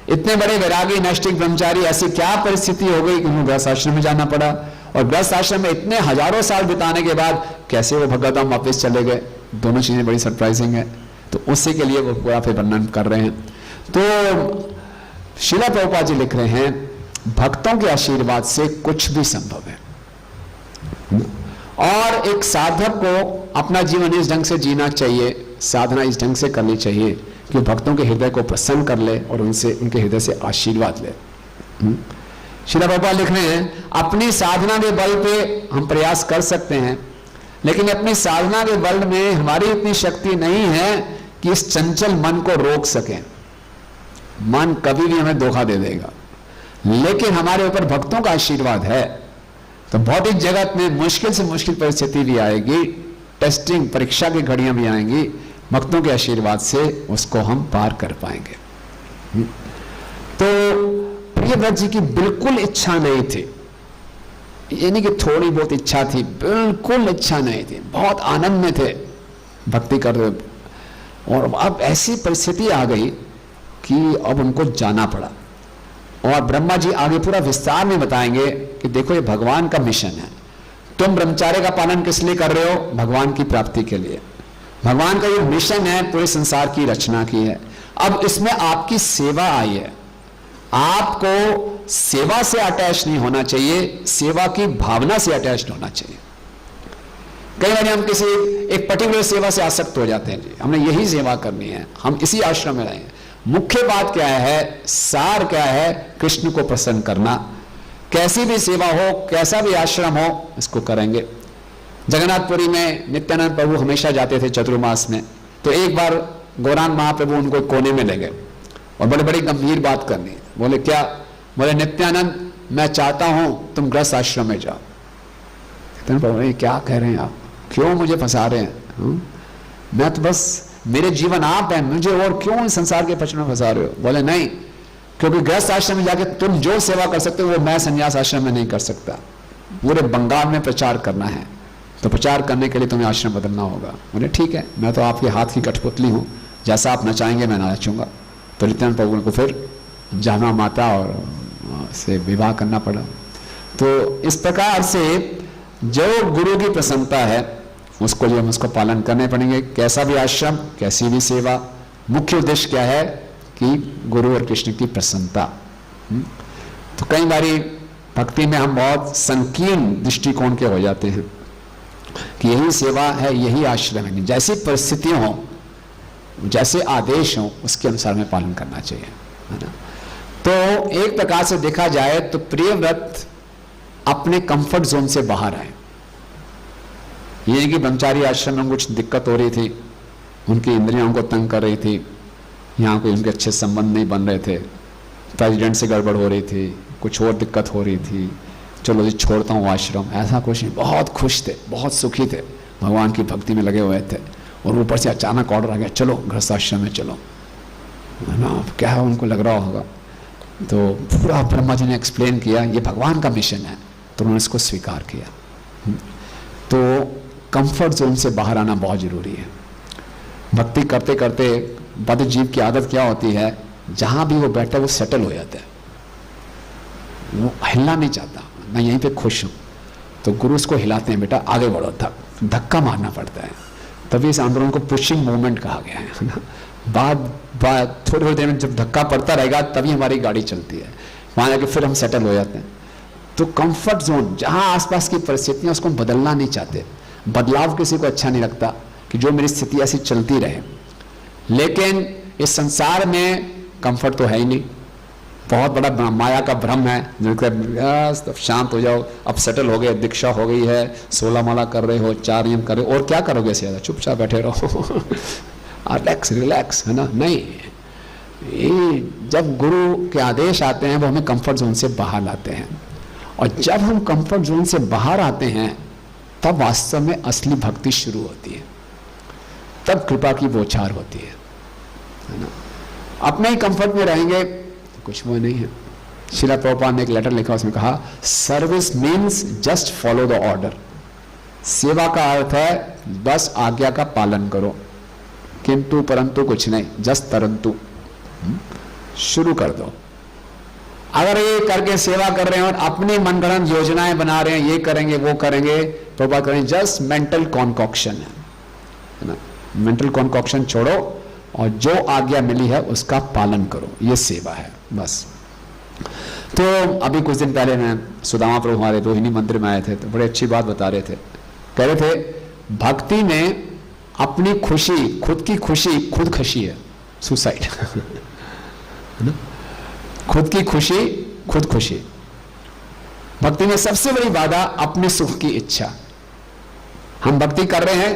इतने बड़े वैरागी नैष्ठिक ब्रह्मचारी, ऐसी क्या परिस्थिति हो गई कि उन्हें गृहस्थ आश्रम में जाना पड़ा, और गृहस्थ आश्रम में इतने हजारों साल बिताने के बाद कैसे वो भगवतधाम वापस चले गए। दोनों चीजें बड़ी सरप्राइजिंग है। तो उसी के लिए वो पूरा फिर वर्णन कर रहे हैं। तो श्रील प्रभुपाद जी लिख रहे हैं, भक्तों के आशीर्वाद से कुछ भी संभव है, और एक साधक को अपना जीवन इस ढंग से जीना चाहिए, साधना इस ढंग से करनी चाहिए कि भक्तों के हृदय को प्रसन्न कर ले और उनसे, उनके हृदय से आशीर्वाद ले। श्रील प्रभुपाद लिख रहे हैं, अपनी साधना के बल पे हम प्रयास कर सकते हैं, लेकिन अपनी साधना के बल में हमारी इतनी शक्ति नहीं है कि इस चंचल मन को रोक सकें। मन कभी भी हमें धोखा दे देगा, लेकिन हमारे ऊपर भक्तों का आशीर्वाद है तो भौतिक जगत में मुश्किल से मुश्किल परिस्थिति भी आएगी, टेस्टिंग परीक्षा की घड़ियां भी आएंगी, भक्तों के आशीर्वाद से उसको हम पार कर पाएंगे। तो प्रियव्रत जी की बिल्कुल इच्छा नहीं थी, ये नहीं कि थोड़ी बहुत इच्छा थी, बिल्कुल इच्छा नहीं थी, बहुत आनंद में थे भक्ति कर रहे, और अब ऐसी परिस्थिति आ गई कि अब उनको जाना पड़ा। और ब्रह्मा जी आगे पूरा विस्तार में बताएंगे कि देखो ये भगवान का मिशन है, तुम ब्रह्मचार्य का पालन किस लिए कर रहे हो? भगवान की प्राप्ति के लिए। भगवान का ये मिशन है, पूरे संसार की रचना की है। अब इसमें आपकी सेवा आई है, आपको सेवा से अटैच नहीं होना चाहिए, सेवा की भावना से अटैच होना चाहिए। कई बार हम किसी एक पर्टिकुलर सेवा से आसक्त हो जाते हैं, जी हमने यही सेवा करनी है, हम इसी आश्रम में रहेंगे। मुख्य बात क्या है, सार क्या है? कृष्ण को प्रसन्न करना। कैसी भी सेवा हो, कैसा भी आश्रम हो, इसको करेंगे। जगन्नाथपुरी में नित्यानंद प्रभु हमेशा जाते थे चतुर्मास में, तो एक बार गौरांग महाप्रभु उनको कोने में ले गए और बड़े बड़ी गंभीर बात करनी। बोले क्या? बोले नित्यानंद मैं चाहता हूं तुम गृहस्थ आश्रम में जाओ। नित्यानंद प्रभु ये क्या कह रहे हैं आप, क्यों मुझे फंसा रहे हैं? मैं तो बस, मेरे जीवन आप हैं, मुझे और क्यों इस संसार के पक्ष में फंसा रहे हो? बोले नहीं, क्योंकि गृहस्थ आश्रम में जाके तुम जो सेवा कर सकते हो वो मैं संन्यास आश्रम में नहीं कर सकता। पूरे बंगाल में प्रचार करना है, तो प्रचार करने के लिए तुम्हें आश्रम बदलना होगा। बोले ठीक है, मैं तो आपके हाथ की कठपुतली हूं, जैसा आप नचाएंगे मैं नाचूंगा। तो नित्यानंद प्रभु को फिर जाना माता और से विवाह करना पड़ा। तो इस प्रकार से जो गुरु की प्रसन्नता है उसको लिए हम उसको पालन करने पड़ेंगे। कैसा भी आश्रम, कैसी भी सेवा, मुख्य उद्देश्य क्या है कि गुरु और कृष्ण की प्रसन्नता। तो कई बारी भक्ति में हम बहुत संकीर्ण दृष्टिकोण के हो जाते हैं कि यही सेवा है, यही आश्रम है। जैसी परिस्थितियां हो, जैसे आदेश हो, उसके अनुसार में पालन करना चाहिए, है ना। तो एक प्रकार से देखा जाए तो प्रियव्रत अपने कंफर्ट जोन से बाहर आए। ये कि ब्रह्मचारी आश्रम में कुछ दिक्कत हो रही थी, उनकी इंद्रियों को तंग कर रही थी, यहाँ कोई उनके अच्छे संबंध नहीं बन रहे थे, प्रेसिडेंट से गड़बड़ हो रही थी, कुछ और दिक्कत हो रही थी, चलो जी छोड़ता हूँ आश्रम। ऐसा कुछ नहीं, बहुत खुश थे, बहुत सुखी थे, भगवान की भक्ति में लगे हुए थे। और ऊपर से अचानक ऑर्डर आ गया, चलो गृहस्थ आश्रम में चलो, है ना। क्या है उनको लग रहा होगा। तो पूरा ब्रह्मा जी ने एक्सप्लेन किया, ये भगवान का मिशन है, तो उन्होंने इसको स्वीकार किया। तो कंफर्ट जोन से बाहर आना बहुत जरूरी है। भक्ति करते करते बद्ध जीव की आदत क्या होती है, जहां भी वो बैठा वो सेटल हो जाता है, वो हिलना नहीं चाहता, मैं यहीं पे खुश हूं। तो गुरु उसको हिलाते हैं, बेटा आगे बढ़ो, धक्का मारना पड़ता है। तभी इस आंदोलन को पुशिंग मूवमेंट कहा गया है ना। बाद थोड़ी देर में जब धक्का पड़ता रहेगा तभी हमारी गाड़ी चलती है, वहां जाके फिर हम सेटल हो जाते हैं। तो कंफर्ट जोन, जहां आसपास की परिस्थितियां, उसको हम बदलना नहीं चाहते। बदलाव किसी को अच्छा नहीं लगता कि जो मेरी स्थिति ऐसी चलती रहे, लेकिन इस संसार में कंफर्ट तो है ही नहीं, बहुत बड़ा माया का भ्रम है। अब शांत हो जाओ, अब सेटल हो गए, दीक्षा हो गई है, 16 माला कर रहे हो, 4 नियम कर रहे हो, और क्या करोगे इससे ज्यादा, चुपचाप बैठे रहो रिलैक्स रिलैक्स, है ना। नहीं, ये जब गुरु के आदेश आते हैं वो हमें कंफर्ट जोन से बाहर लाते हैं, और जब हम कंफर्ट जोन से बाहर आते हैं तब वास्तव में असली भक्ति शुरू होती है, तब कृपा की बौछार होती है ना। अपने ही कंफर्ट में रहेंगे तो कुछ वो नहीं है। श्रील प्रभुपाद ने एक लेटर लिखा, उसमें कहा service means just follow the order. सेवा का अर्थ है बस आज्ञा का पालन करो, किंतु परंतु कुछ नहीं, जस्ट तरंतु। शुरू कर दो। अगर ये करके सेवा कर रहे हैं और अपनी मनगढ़ंत योजनाएं बना रहे हैं, ये करेंगे वो करेंगे, प्रभुपाद करेंगे, जस्ट मेंटल कॉन्कॉक्शन है ना। मेंटल कॉन्कॉक्शन छोड़ो और जो आज्ञा मिली है उसका पालन करो, ये सेवा है बस। तो अभी कुछ दिन पहले मैं सुदामा प्रभु हमारे रोहिणी मंदिर में आए थे, तो बड़ी अच्छी बात बता रहे थे। कह रहे थे भक्ति में अपनी खुशी, खुद की खुशी खुदकशी है, सुसाइड है ना। खुद की खुशी खुद खुशी। भक्ति में सबसे बड़ी बाधा अपने सुख की इच्छा। हम भक्ति कर रहे हैं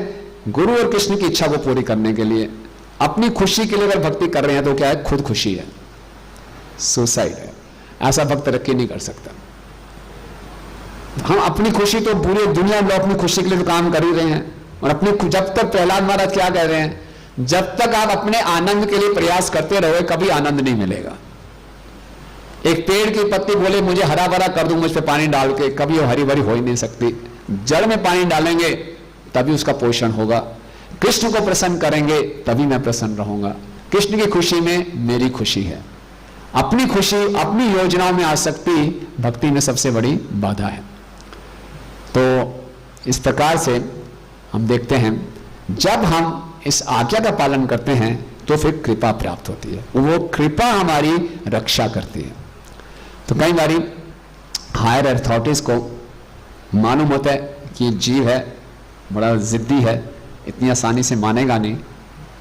गुरु और कृष्ण की इच्छा को पूरी करने के लिए, अपनी खुशी के लिए अगर भक्ति कर रहे हैं तो क्या है, खुद खुशी है, सुसाइड है। ऐसा भक्त तरक्की नहीं कर सकता। हम अपनी खुशी तो पूरी दुनिया में अपनी खुशी के लिए तो काम कर ही रहे हैं। और अपनी जब तक प्रहलाद महाराज क्या कह रहे हैं, जब तक आप अपने आनंद के लिए प्रयास करते रहोगे कभी आनंद नहीं मिलेगा। एक पेड़ की पत्ती बोले मुझे हरा भरा कर दूं मुझ पे पानी डाल के, कभी वो हरी भरी हो ही नहीं सकती। जड़ में पानी डालेंगे तभी उसका पोषण होगा। कृष्ण को प्रसन्न करेंगे तभी मैं प्रसन्न रहूंगा। कृष्ण की खुशी में मेरी खुशी है। अपनी खुशी, अपनी योजनाओं में आसक्ति भक्ति में सबसे बड़ी बाधा है। तो इस प्रकार से हम देखते हैं जब हम इस आज्ञा का पालन करते हैं तो फिर कृपा प्राप्त होती है, वो कृपा हमारी रक्षा करती है। तो कई बारी हायर अथॉरिटीज को मालूम होता है कि जीव है, बड़ा जिद्दी है, इतनी आसानी से मानेगा नहीं,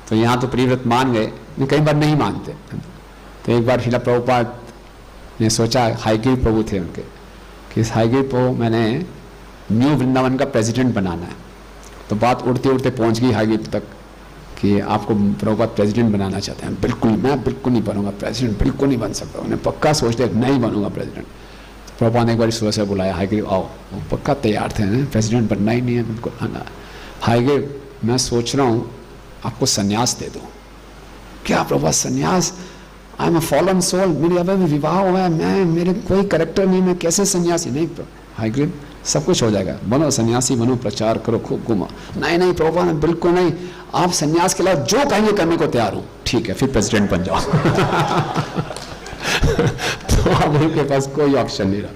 तो यहाँ तो प्रियव्रत मान गए, कई बार नहीं मानते। तो एक बार शिला प्रभुपाद ने सोचा, हाईगिरी प्रभु थे उनके, कि इस हाईगिरी प्रभु मैंने न्यू वृंदावन का प्रेसिडेंट बनाना है। तो बात उड़ते उड़ते पहुंच गई हाईगिरी तक कि आपको प्रभुपाद प्रेसिडेंट बनाना चाहते हैं। बिल्कुल, मैं बिल्कुल नहीं बनूंगा प्रेसिडेंट, बिल्कुल नहीं बन सकता। उन्हें पक्का सोचते नहीं बनूंगा प्रेसिडेंट। प्रभुपाद ने एक बार सुबह से बुलाया, हाईगिरी आओ। वो पक्का तैयार थे, प्रेसिडेंट बनना ही नहीं है बिल्कुल आना। हाईगिरी मैं सोच रहा हूँ आपको संन्यास दे दूँ। क्या प्रभुपाद संन्यास? I am a fallen soul, मेरी अभी भी विवाह हुआ है, मैं मेरे कोई करेक्टर नहीं, मैं कैसे सन्यासी? नहीं हाईग्रीव, सब कुछ हो जाएगा, बनो सन्यासी बनो, प्रचार करो, खूब घूमो। नहीं नहीं प्रभुपाद बिल्कुल नहीं, आप सन्यास के अलावा जो कहेंगे करने को तैयार हूं। ठीक है, फिर प्रेसिडेंट बन जाओ। तो अब उनके पास कोई ऑप्शन नहीं रहा।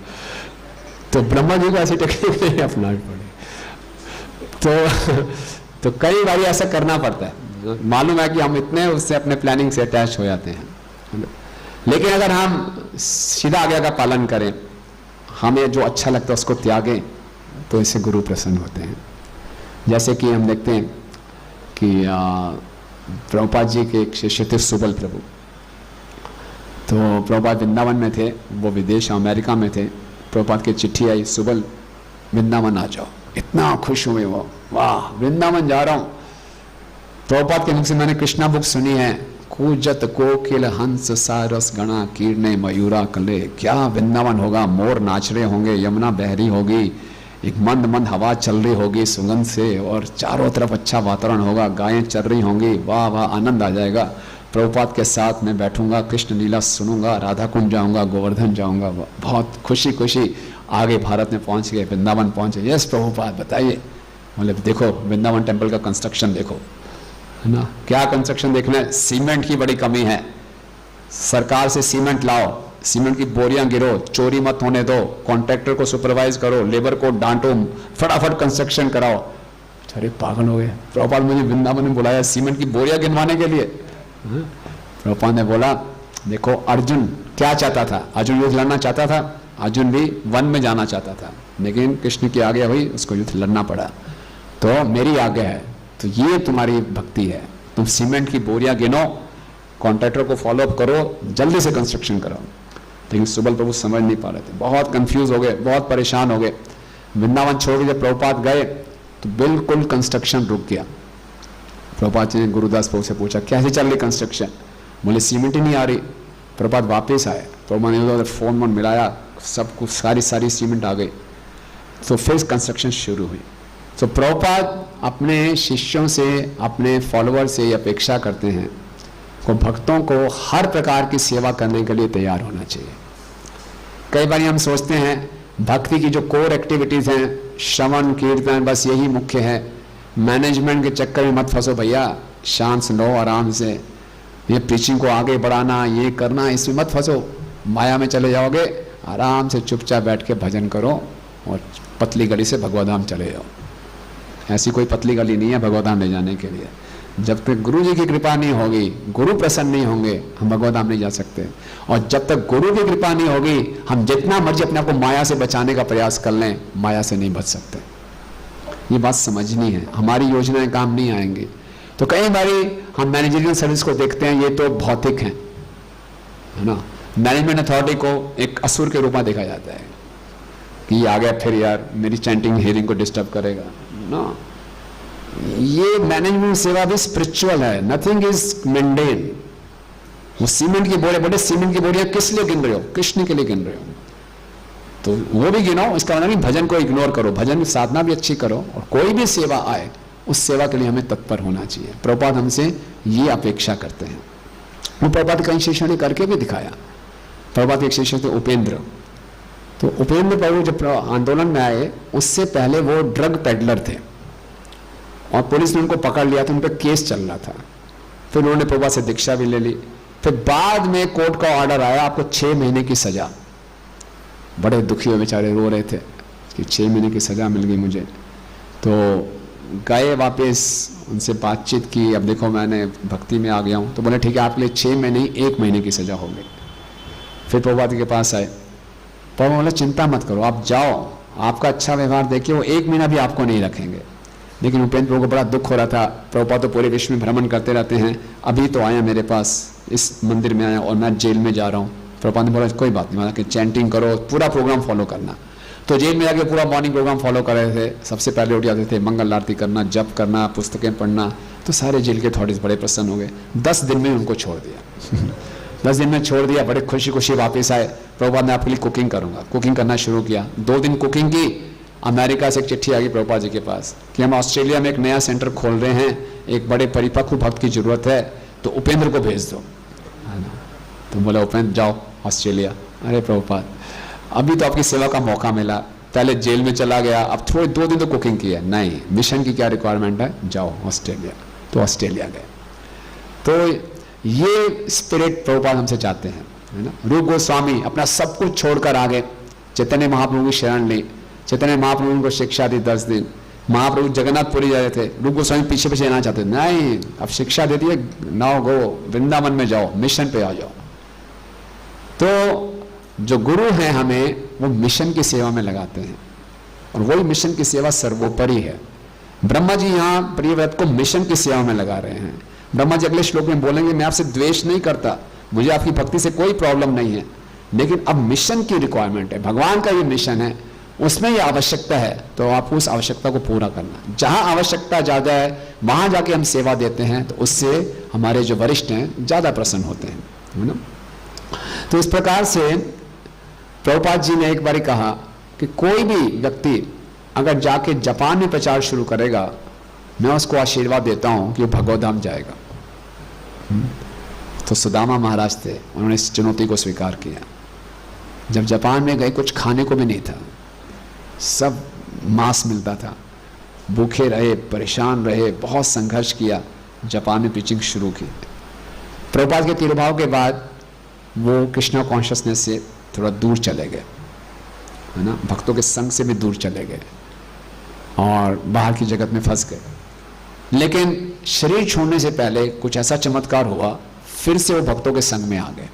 तो ब्रह्मा जी को ऐसी टेक्निक नहीं अपनानी पड़ी। तो कई बार ऐसा करना पड़ता है। मालूम है कि हम इतने उससे अपने प्लानिंग से अटैच हो जाते हैं, लेकिन अगर हम सीधा आज्ञा का पालन करें, हमें जो अच्छा लगता है उसको त्यागें, तो इससे गुरु प्रसन्न होते हैं। जैसे कि हम देखते हैं कि प्रभुपाद जी के एक शिष्य थे सुबल प्रभु। तो प्रभुपाद वृंदावन में थे, वो विदेश अमेरिका में थे। प्रभुपाद की चिट्ठी आई, सुबल वृंदावन आ जाओ। इतना खुश हुए वो, वाह वृंदावन जा रहा हूँ। प्रभुपाद के मुख से मैंने कृष्णा बुक सुनी है, कूजत कोकिल हंस सारस गणा कीर्णे मयूरा कले। क्या वृंदावन होगा, मोर नाच रहे होंगे, यमुना बह रही होगी, एक मंद मंद हवा चल रही होगी सुगंध से, और चारों तरफ अच्छा वातावरण होगा, गायें चल रही होंगी, वाह वाह आनंद आ जाएगा। प्रभुपाद के साथ मैं बैठूंगा, कृष्ण लीला सुनूंगा, राधा कुंड जाऊंगा, गोवर्धन जाऊंगा, बहुत खुशी खुशी आगे भारत में पहुंच गए, वृंदावन पहुंचे। यस प्रभुपाद बताइए। बोले देखो वृंदावन टेम्पल का कंस्ट्रक्शन देखो, है ना। क्या कंस्ट्रक्शन देखना है? सीमेंट की बड़ी कमी है, सरकार से सीमेंट लाओ, सीमेंट की बोरियां गिरो, चोरी मत होने दो, कॉन्ट्रैक्टर को सुपरवाइज करो, लेबर को डांटो, फटाफट कंस्ट्रक्शन कराओ। अरे पागल हो गए, प्रभुपाद मुझे वृंदावन में बुलाया सीमेंट की बोरियां गिनवाने के लिए। प्रभुपाद ने बोला देखो अर्जुन क्या चाहता था, अर्जुन युद्ध लड़ना चाहता था, अर्जुन भी वन में जाना चाहता था, लेकिन कृष्ण की आज्ञा हुई, उसको युद्ध लड़ना पड़ा। तो मेरी आज्ञा है, तो ये तुम्हारी भक्ति है, तुम सीमेंट की बोरियां गिनो, कॉन्ट्रैक्टर को फॉलो अप करो, जल्दी से कंस्ट्रक्शन करो। लेकिन सुबल प्रभु समझ नहीं पा रहे थे, बहुत कंफ्यूज हो गए, बहुत परेशान हो गए। वृंदावन छोड़ के जब प्रभुपाद गए तो बिल्कुल कंस्ट्रक्शन रुक गया। प्रभुपाद जी ने गुरुदास प्रभु से पूछा कैसे चल रही कंस्ट्रक्शन? बोले सीमेंट ही नहीं आ रही। प्रभुपाद वापस आए, प्रभुपाद ने फोन वोन मिलाया, सब कुछ सारी सीमेंट आ गई। तो फिर कंस्ट्रक्शन शुरू हुई। तो प्रभुपाद अपने शिष्यों से, अपने फॉलोअर से ये अपेक्षा करते हैं को भक्तों को हर प्रकार की सेवा करने के लिए तैयार होना चाहिए। कई बार हम सोचते हैं भक्ति की जो कोर एक्टिविटीज हैं, श्रवण कीर्तन, बस यही मुख्य है। मैनेजमेंट के चक्कर में मत फंसो भैया, शांत लो आराम से, ये प्रीचिंग को आगे बढ़ाना, ये करना, इसमें मत फंसो। माया में चले जाओगे, आराम से चुपचाप बैठ के भजन करो और पतली गली से भगवधाम चले जाओ। ऐसी कोई पतली गली नहीं है भगवधाम ले जाने के लिए। जब तक गुरु जी की कृपा नहीं होगी, गुरु प्रसन्न नहीं होंगे, हम भगवधाम नहीं जा सकते। और जब तक गुरु की कृपा नहीं होगी, हम जितना मर्जी अपने आप को माया से बचाने का प्रयास कर लें, माया से नहीं बच सकते। ये बात समझनी है, हमारी योजनाएं काम नहीं आएंगी। तो कई बारी हम मैनेजरियल सर्विस को देखते हैं, ये तो भौतिक है ना। मैनेजमेंट अथॉरिटी को एक असुर के रूप में देखा जाता है कि ये आ गया फिर यार मेरी चैंटिंग हियरिंग को डिस्टर्ब करेगा ना। ये मैनेजमेंट सेवा भी स्पिरिचुअल है, नथिंग इज मेंडेन। वो सीमेंट की बोरियां, बड़े सीमेंट की बोरियां किस लिए गिन रहे हो? कृष्ण के लिए गिन रहे हो, तो वो भी गिनो। इसका मतलब नहीं भजन को इग्नोर करो, भजन की साधना भी अच्छी करो, और कोई भी सेवा आए उस सेवा के लिए हमें तत्पर होना चाहिए। प्रभुपाद हमसे ये अपेक्षा करते हैं। वो प्रभुपाद कई शिष्यों ने करके भी दिखाया। प्रभुपाद के एक शिष्य थे उपेंद्र। तो उपेंद्र प्रभु जब आंदोलन में आए, उससे पहले वो ड्रग पेडलर थे और पुलिस ने उनको पकड़ लिया था, उन पर केस चल रहा था। फिर उन्होंने प्रभुपाद से दीक्षा भी ले ली। फिर बाद में कोर्ट का ऑर्डर आया, आपको 6 महीने की सजा। बड़े दुखी हुए बेचारे, रो रहे थे कि 6 महीने की सजा मिल गई मुझे। तो गए वापस, उनसे बातचीत की, अब देखो मैंने भक्ति में आ गया हूँ। तो बोले ठीक है, आपके लिए 6 महीने ही 1 महीने की सजा हो गई। फिर प्रभुपाद के पास आए। प्रभु बोले चिंता मत करो, आप जाओ, आपका अच्छा व्यवहार देखिए, वो 1 महीना भी आपको नहीं रखेंगे। लेकिन उपेंद्र प्रभु को बड़ा दुख हो रहा था। प्रभुपाद तो पूरे विश्व में भ्रमण करते रहते हैं, अभी तो आया मेरे पास, इस मंदिर में आया और मैं जेल में जा रहा हूँ। प्रभुपाद ने बोला कोई बात नहीं, मतलब कि चैंटिंग करो, पूरा प्रोग्राम फॉलो करना। तो जेल में जाके पूरा मॉर्निंग प्रोग्राम फॉलो कर रहे थे। सबसे पहले उठ जाते थे, मंगल आरती करना, जप करना, पुस्तकें पढ़ना। तो सारे जेल के अथॉरिटीज बड़े प्रसन्न हो गए। 10 दिन में उनको छोड़ दिया 10 दिन में छोड़ दिया, बड़े खुशी खुशी वापस आए। प्रभुपाद ने आपके लिए कुकिंग करूंगा, कुकिंग करना शुरू किया। 2 दिन कुकिंग की, अमेरिका से एक चिट्ठी आ गई प्रभुपाद जी के पास कि हम ऑस्ट्रेलिया में एक नया सेंटर खोल रहे हैं, एक बड़े परिपक्व भक्त की जरूरत है, तो उपेंद्र को भेज दो। तो बोला उपेंद्र जाओ ऑस्ट्रेलिया। अरे प्रभुपाद अभी तो आपकी सेवा का मौका मिला, पहले जेल में चला गया, अब थोड़े 2 दिन तो कुकिंग की है। नहीं, मिशन की क्या रिक्वायरमेंट है, जाओ ऑस्ट्रेलिया। तो ऑस्ट्रेलिया गए। तो ये स्पिरिट प्रभुपाद हमसे चाहते हैं, है ना। रूप गोस्वामी अपना सब कुछ छोड़कर आ गए, चैतन्य महाप्रभु की शरण ली। चैतन्य महाप्रभु उनको शिक्षा दी 10 दिन। महाप्रभु जगन्नाथपुरी जा रहे थे, रूप गोस्वामी पीछे पीछे जाना चाहते, नहीं अब शिक्षा दे दिए, नाउ गो वृंदावन में जाओ, मिशन पे आ जाओ। तो जो गुरु हैं हमें वो मिशन की सेवा में लगाते हैं, और वही मिशन की सेवा सर्वोपरि है। ब्रह्मा जी यहाँ प्रियव्रत को मिशन की सेवा में लगा रहे हैं। ब्रह्मा जी अगले श्लोक में बोलेंगे मैं आपसे द्वेष नहीं करता, मुझे आपकी भक्ति से कोई प्रॉब्लम नहीं है, लेकिन अब मिशन की रिक्वायरमेंट है, भगवान का ये मिशन है, उसमें ये आवश्यकता है, तो आपको उस आवश्यकता को पूरा करना। जहां आवश्यकता ज्यादा है वहां जाके हम सेवा देते हैं, तो उससे हमारे जो वरिष्ठ हैं ज्यादा प्रसन्न होते हैं, है ना। तो इस प्रकार से प्रभुपाद जी ने एक बार कहा कि कोई भी व्यक्ति अगर जाके जापान में प्रचार शुरू करेगा, मैं उसको आशीर्वाद देता हूं कि वो भगवधाम जाएगा। तो सुदामा महाराज थे, उन्होंने इस चुनौती को स्वीकार किया। जब जापान में गए कुछ खाने को भी नहीं था, सब मांस मिलता था, भूखे रहे, परेशान रहे, बहुत संघर्ष किया, जापान में प्रीचिंग शुरू की। प्रभुपाद के तिरुभाव के बाद वो कृष्णा कॉन्शियसनेस से थोड़ा दूर चले गए, है ना, भक्तों के संग से भी दूर चले गए और बाहर की जगत में फंस गए। लेकिन शरीर छोड़ने से पहले कुछ ऐसा चमत्कार हुआ, फिर से वो भक्तों के संग में आ गए।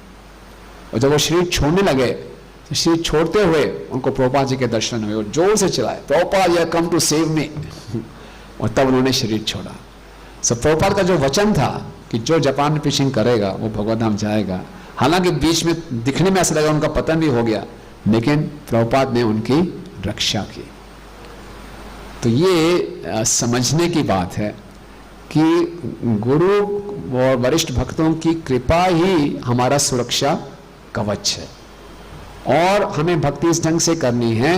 और जब वो शरीर छोड़ने लगे, तो शरीर छोड़ते हुए उनको प्रभुपाद जी के दर्शन हुए, और जोर से चिल्लाए Prabhupada you come to save me, और तब उन्होंने शरीर छोड़ा। सब प्रभुपाद का जो वचन था कि जो जापान में प्रीचिंग करेगा वो भगवधाम जाएगा, हालांकि बीच में दिखने में ऐसा लगा उनका पतन भी हो गया, लेकिन प्रभुपाद ने उनकी रक्षा की। तो ये समझने की बात है कि गुरु और वरिष्ठ भक्तों की कृपा ही हमारा सुरक्षा कवच है, और हमें भक्ति इस ढंग से करनी है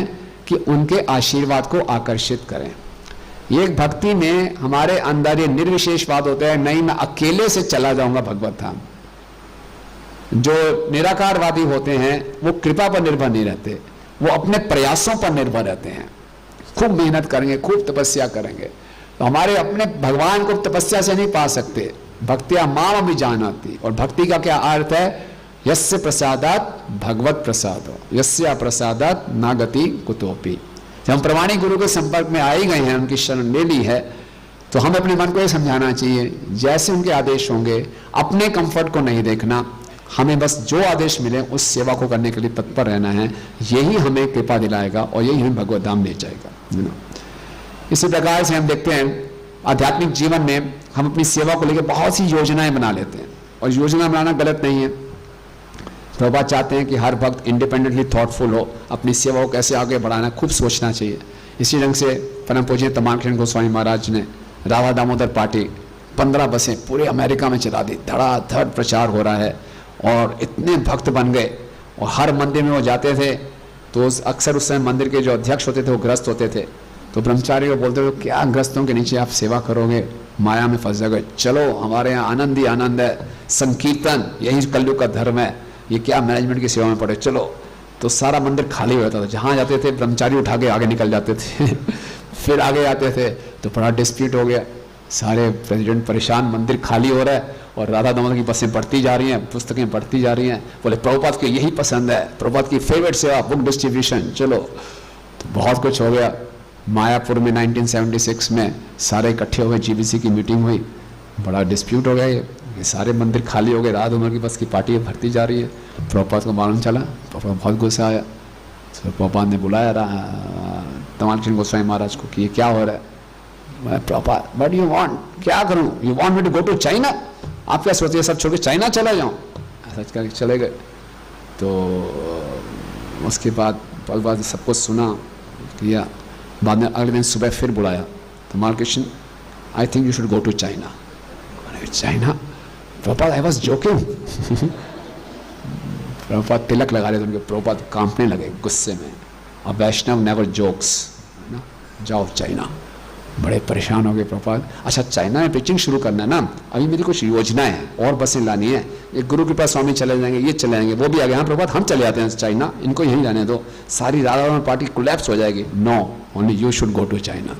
कि उनके आशीर्वाद को आकर्षित करें। ये भक्ति में हमारे अंदर ये निर्विशेषवाद होता है, नहीं मैं अकेले से चला जाऊंगा भगवत धाम। जो निराकारवादी होते हैं वो कृपा पर निर्भर नहीं रहते, वो अपने प्रयासों पर निर्भर रहते हैं। खूब मेहनत करेंगे, खूब तपस्या करेंगे, तो हमारे अपने भगवान को तपस्या से नहीं पा सकते, भक्तिया माम अभी जानाति। और भक्ति का क्या अर्थ है? यस्य प्रसादात भगवत प्रसादो, यस्य प्रसादात ना गति कुतोपि। जब हम प्रमाणिक गुरु के संपर्क में आ ही गए हैं, उनकी शरण ले ली है, तो हमें अपने मन को यह समझाना चाहिए, जैसे उनके आदेश होंगे, अपने कंफर्ट को नहीं देखना, हमें बस जो आदेश मिले उस सेवा को करने के लिए तत्पर रहना है। यही हमें कृपा दिलाएगा और यही हमें भगवत धाम ले जाएगा, है ना। इसी प्रकार से हम देखते हैं आध्यात्मिक जीवन में हम अपनी सेवा को लेकर बहुत सी योजनाएं बना लेते हैं, और योजना बनाना गलत नहीं है। प्रभुपाद चाहते हैं कि हर भक्त इंडिपेंडेंटली थॉटफुल हो, अपनी सेवा को कैसे आगे बढ़ाना खूब सोचना चाहिए। इसी ढंग से परम पूज्य तमालचंद गोस्वामी महाराज ने राधा दामोदर पार्टी 15 बसें पूरे अमेरिका में चला दी, धड़ाधड़ प्रचार हो रहा है, और इतने भक्त बन गए। और हर मंदिर में वो जाते थे तो अक्सर उस समय मंदिर के जो अध्यक्ष होते थे वो ग्रस्त होते थे, तो ब्रह्मचारी को बोलते थे क्या ग्रस्तों के नीचे आप सेवा करोगे, माया में फंस जाओगे, चलो हमारे यहाँ आनंद ही आनंद है, संकीर्तन यही कलयुग का धर्म है, ये क्या मैनेजमेंट की सेवा में पड़े, चलो। तो सारा मंदिर खाली हो जाता था, जहाँ जाते थे ब्रह्मचारी उठा के आगे निकल जाते थे फिर आगे आते थे तो बड़ा डिस्प्यूट हो गया, सारे प्रेसिडेंट परेशान, मंदिर खाली हो रहा है और राधा दामोदर की बसें बढ़ती जा रही हैं, पुस्तकें बढ़ती जा रही हैं। बोले प्रभुपाद को यही पसंद है, प्रभुपाद की फेवरेट सेवा बुक डिस्ट्रीब्यूशन, चलो। तो बहुत कुछ हो गया। मायापुर में 1976 में सारे इकट्ठे हुए, जीबीसी की मीटिंग हुई, बड़ा डिस्प्यूट हो गया, ये सारे मंदिर खाली हो गए, राधा दामोदर की बस की पार्टी भरती जा रही है। प्रभुपाद को मालूम चला, प्रभुपाद बहुत गुस्सा आया, तो प्रभुपाद ने बुलाया तमालचंद गोस्वामी महाराज को कि ये क्या हो रहा है। प्रभुपाद, व्हाट यू वांट, क्या करूं, you want me to go to China, आप क्या सोचते हैं सब छोड़ के चाइना चला जाऊं? ऐसा करके चले गए। तो उसके बाद पल बाद सब कुछ सुना किया, बाद में अगले दिन सुबह फिर बुलाया, Tamalkrishna I think you should go to China. China? Prabhupada I was joking Prabhupada तिलक लगा रहे थे उनके, प्रभुपाद कांपने लगे गुस्से में, और वैष्णव नेवर जोक्स, ना, जाओ चाइना। बड़े परेशान हो गए प्रभुपाद, अच्छा चाइना में पिचिंग शुरू करना है ना, अभी मेरी कुछ योजनाएं हैं, और बसें लानी है, एक गुरु कृपा स्वामी चले जाएंगे, ये चले जाएंगे, वो भी आ गए, हाँ प्रभुपाद हम चले जाते हैं चाइना, इनको यहीं जाने दो, सारी राधा पार्टी कोलैप्स हो जाएगी। No, only you should go to China.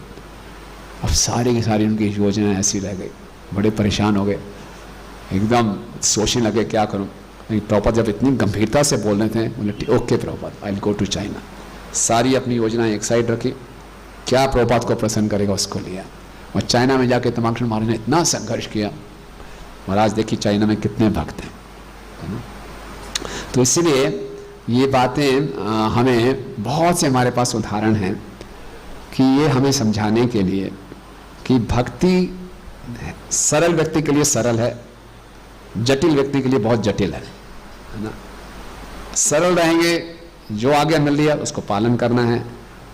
अब सारी की सारी उनकी योजनाएं ऐसी रह गई, बड़े परेशान हो गए, एकदम सोचने लगे क्या करूं। प्रभुपाद जब इतनी गंभीरता से बोल रहे थे, बोले okay Prabhupada I will go to China. सारी अपनी योजनाएं एक साइड रखी, क्या प्रभुपाद को प्रसन्न करेगा उसको लिया, और चाइना में जाके तमालचंद महाराज ने इतना संघर्ष किया, महाराज देखिए चाइना में कितने भक्त हैं, है ना। तो इसलिए ये बातें हमें बहुत से हमारे पास उदाहरण हैं कि ये हमें समझाने के लिए कि भक्ति सरल व्यक्ति के लिए सरल है, जटिल व्यक्ति के लिए बहुत जटिल है ना। सरल रहेंगे, जो आगे मिल लिया उसको पालन करना है,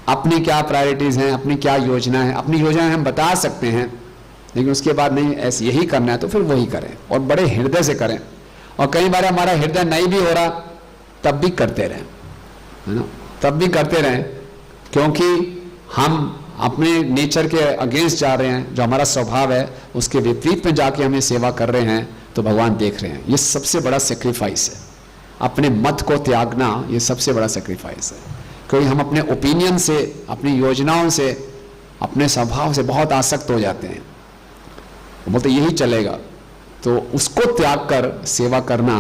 अपनी क्या प्रायोरिटीज़ हैं, अपनी क्या योजना है, अपनी योजनाएं हम बता सकते हैं, लेकिन उसके बाद नहीं ऐसे यही करना है तो फिर वही करें, और बड़े हृदय से करें। और कई बार हमारा हृदय नहीं भी हो रहा तब भी करते रहें, है ना, तब भी करते रहें, क्योंकि हम अपने नेचर के अगेंस्ट जा रहे हैं, जो हमारा स्वभाव है उसके विपरीत में जाके हमें सेवा कर रहे हैं, तो भगवान देख रहे हैं। ये सबसे बड़ा सेक्रीफाइस है, अपने मत को त्यागना ये सबसे बड़ा सेक्रीफाइस है, क्योंकि हम अपने ओपिनियन से, अपनी योजनाओं से, अपने स्वभाव से बहुत आसक्त हो जाते हैं, बोलते यही चलेगा, तो उसको त्याग कर सेवा करना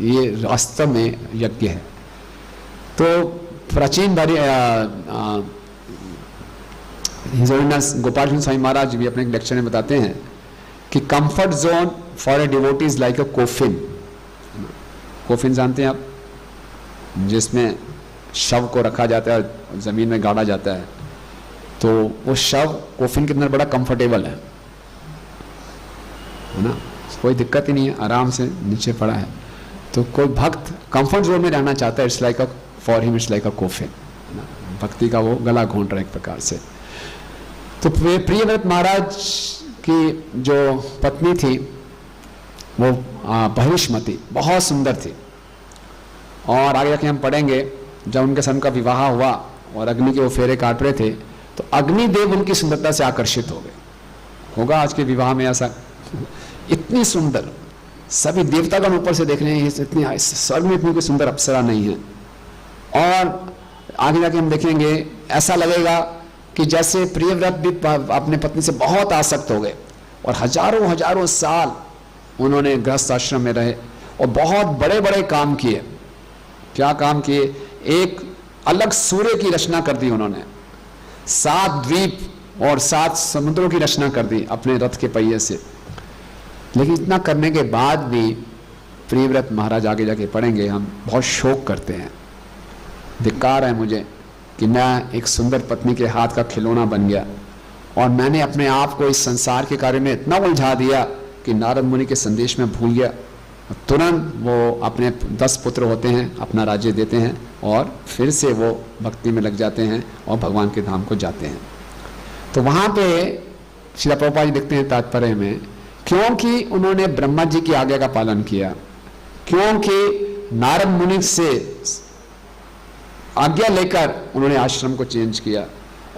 ये वास्तव में यज्ञ है। तो प्राचीन गोपाल कृष्ण स्वामी महाराज भी अपने लेक्चर में बताते हैं कि comfort zone for a devotee is like a coffin. Coffin जानते हैं आप, जिसमें शव को रखा जाता है, जमीन में गाड़ा जाता है, तो वो शव कोफिन के अंदर बड़ा कंफर्टेबल है ना, कोई दिक्कत ही नहीं है, आराम से नीचे पड़ा है। तो कोई भक्त कंफर्ट जोन में रहना चाहता है, it's like a for him it's like a coffin, भक्ति का वो गला घोंट रहा है एक प्रकार से। तो प्रियव्रत महाराज की जो पत्नी थी वो बहिष्मति, बहुत सुंदर थी, और आगे जाके हम पढ़ेंगे जब उनके सन का विवाह हुआ और अग्नि के वो फेरे काट रहे थे, तो अग्निदेव उनकी सुंदरता से आकर्षित हो गए। होगा आज के विवाह में ऐसा, इतनी सुंदर, सभी देवतागण ऊपर से देख रहे हैं, इतनी स्वर्ग में इतनी कोई सुंदर अप्सरा नहीं है। और आगे जाके हम देखेंगे ऐसा लगेगा कि जैसे प्रियव्रत भी अपने पत्नी से बहुत आसक्त हो गए, और हजारों हजारों साल उन्होंने गृहस्थ आश्रम में रहे और बहुत बड़े बड़े काम किए। क्या काम किए? एक अलग सूर्य की रचना कर दी उन्होंने, 7 द्वीप और 7 समुद्रों की रचना कर दी अपने रथ के पहिए से। लेकिन इतना करने के बाद भी प्रियव्रत महाराज, आगे जाके पढ़ेंगे हम, बहुत शोक करते हैं। धिक्कार है मुझे कि मैं एक सुंदर पत्नी के हाथ का खिलौना बन गया और मैंने अपने आप को इस संसार के कार्य में इतना उलझा दिया कि नारद मुनि के संदेश में भूल गया। तुरंत वो अपने 10 पुत्र होते हैं, अपना राज्य देते हैं और फिर से वो भक्ति में लग जाते हैं और भगवान के धाम को जाते हैं। तो वहाँ पे श्रील प्रभुपाद जी लिखते हैं तात्पर्य में, क्योंकि उन्होंने ब्रह्मा जी की आज्ञा का पालन किया, क्योंकि नारद मुनि से आज्ञा लेकर उन्होंने आश्रम को चेंज किया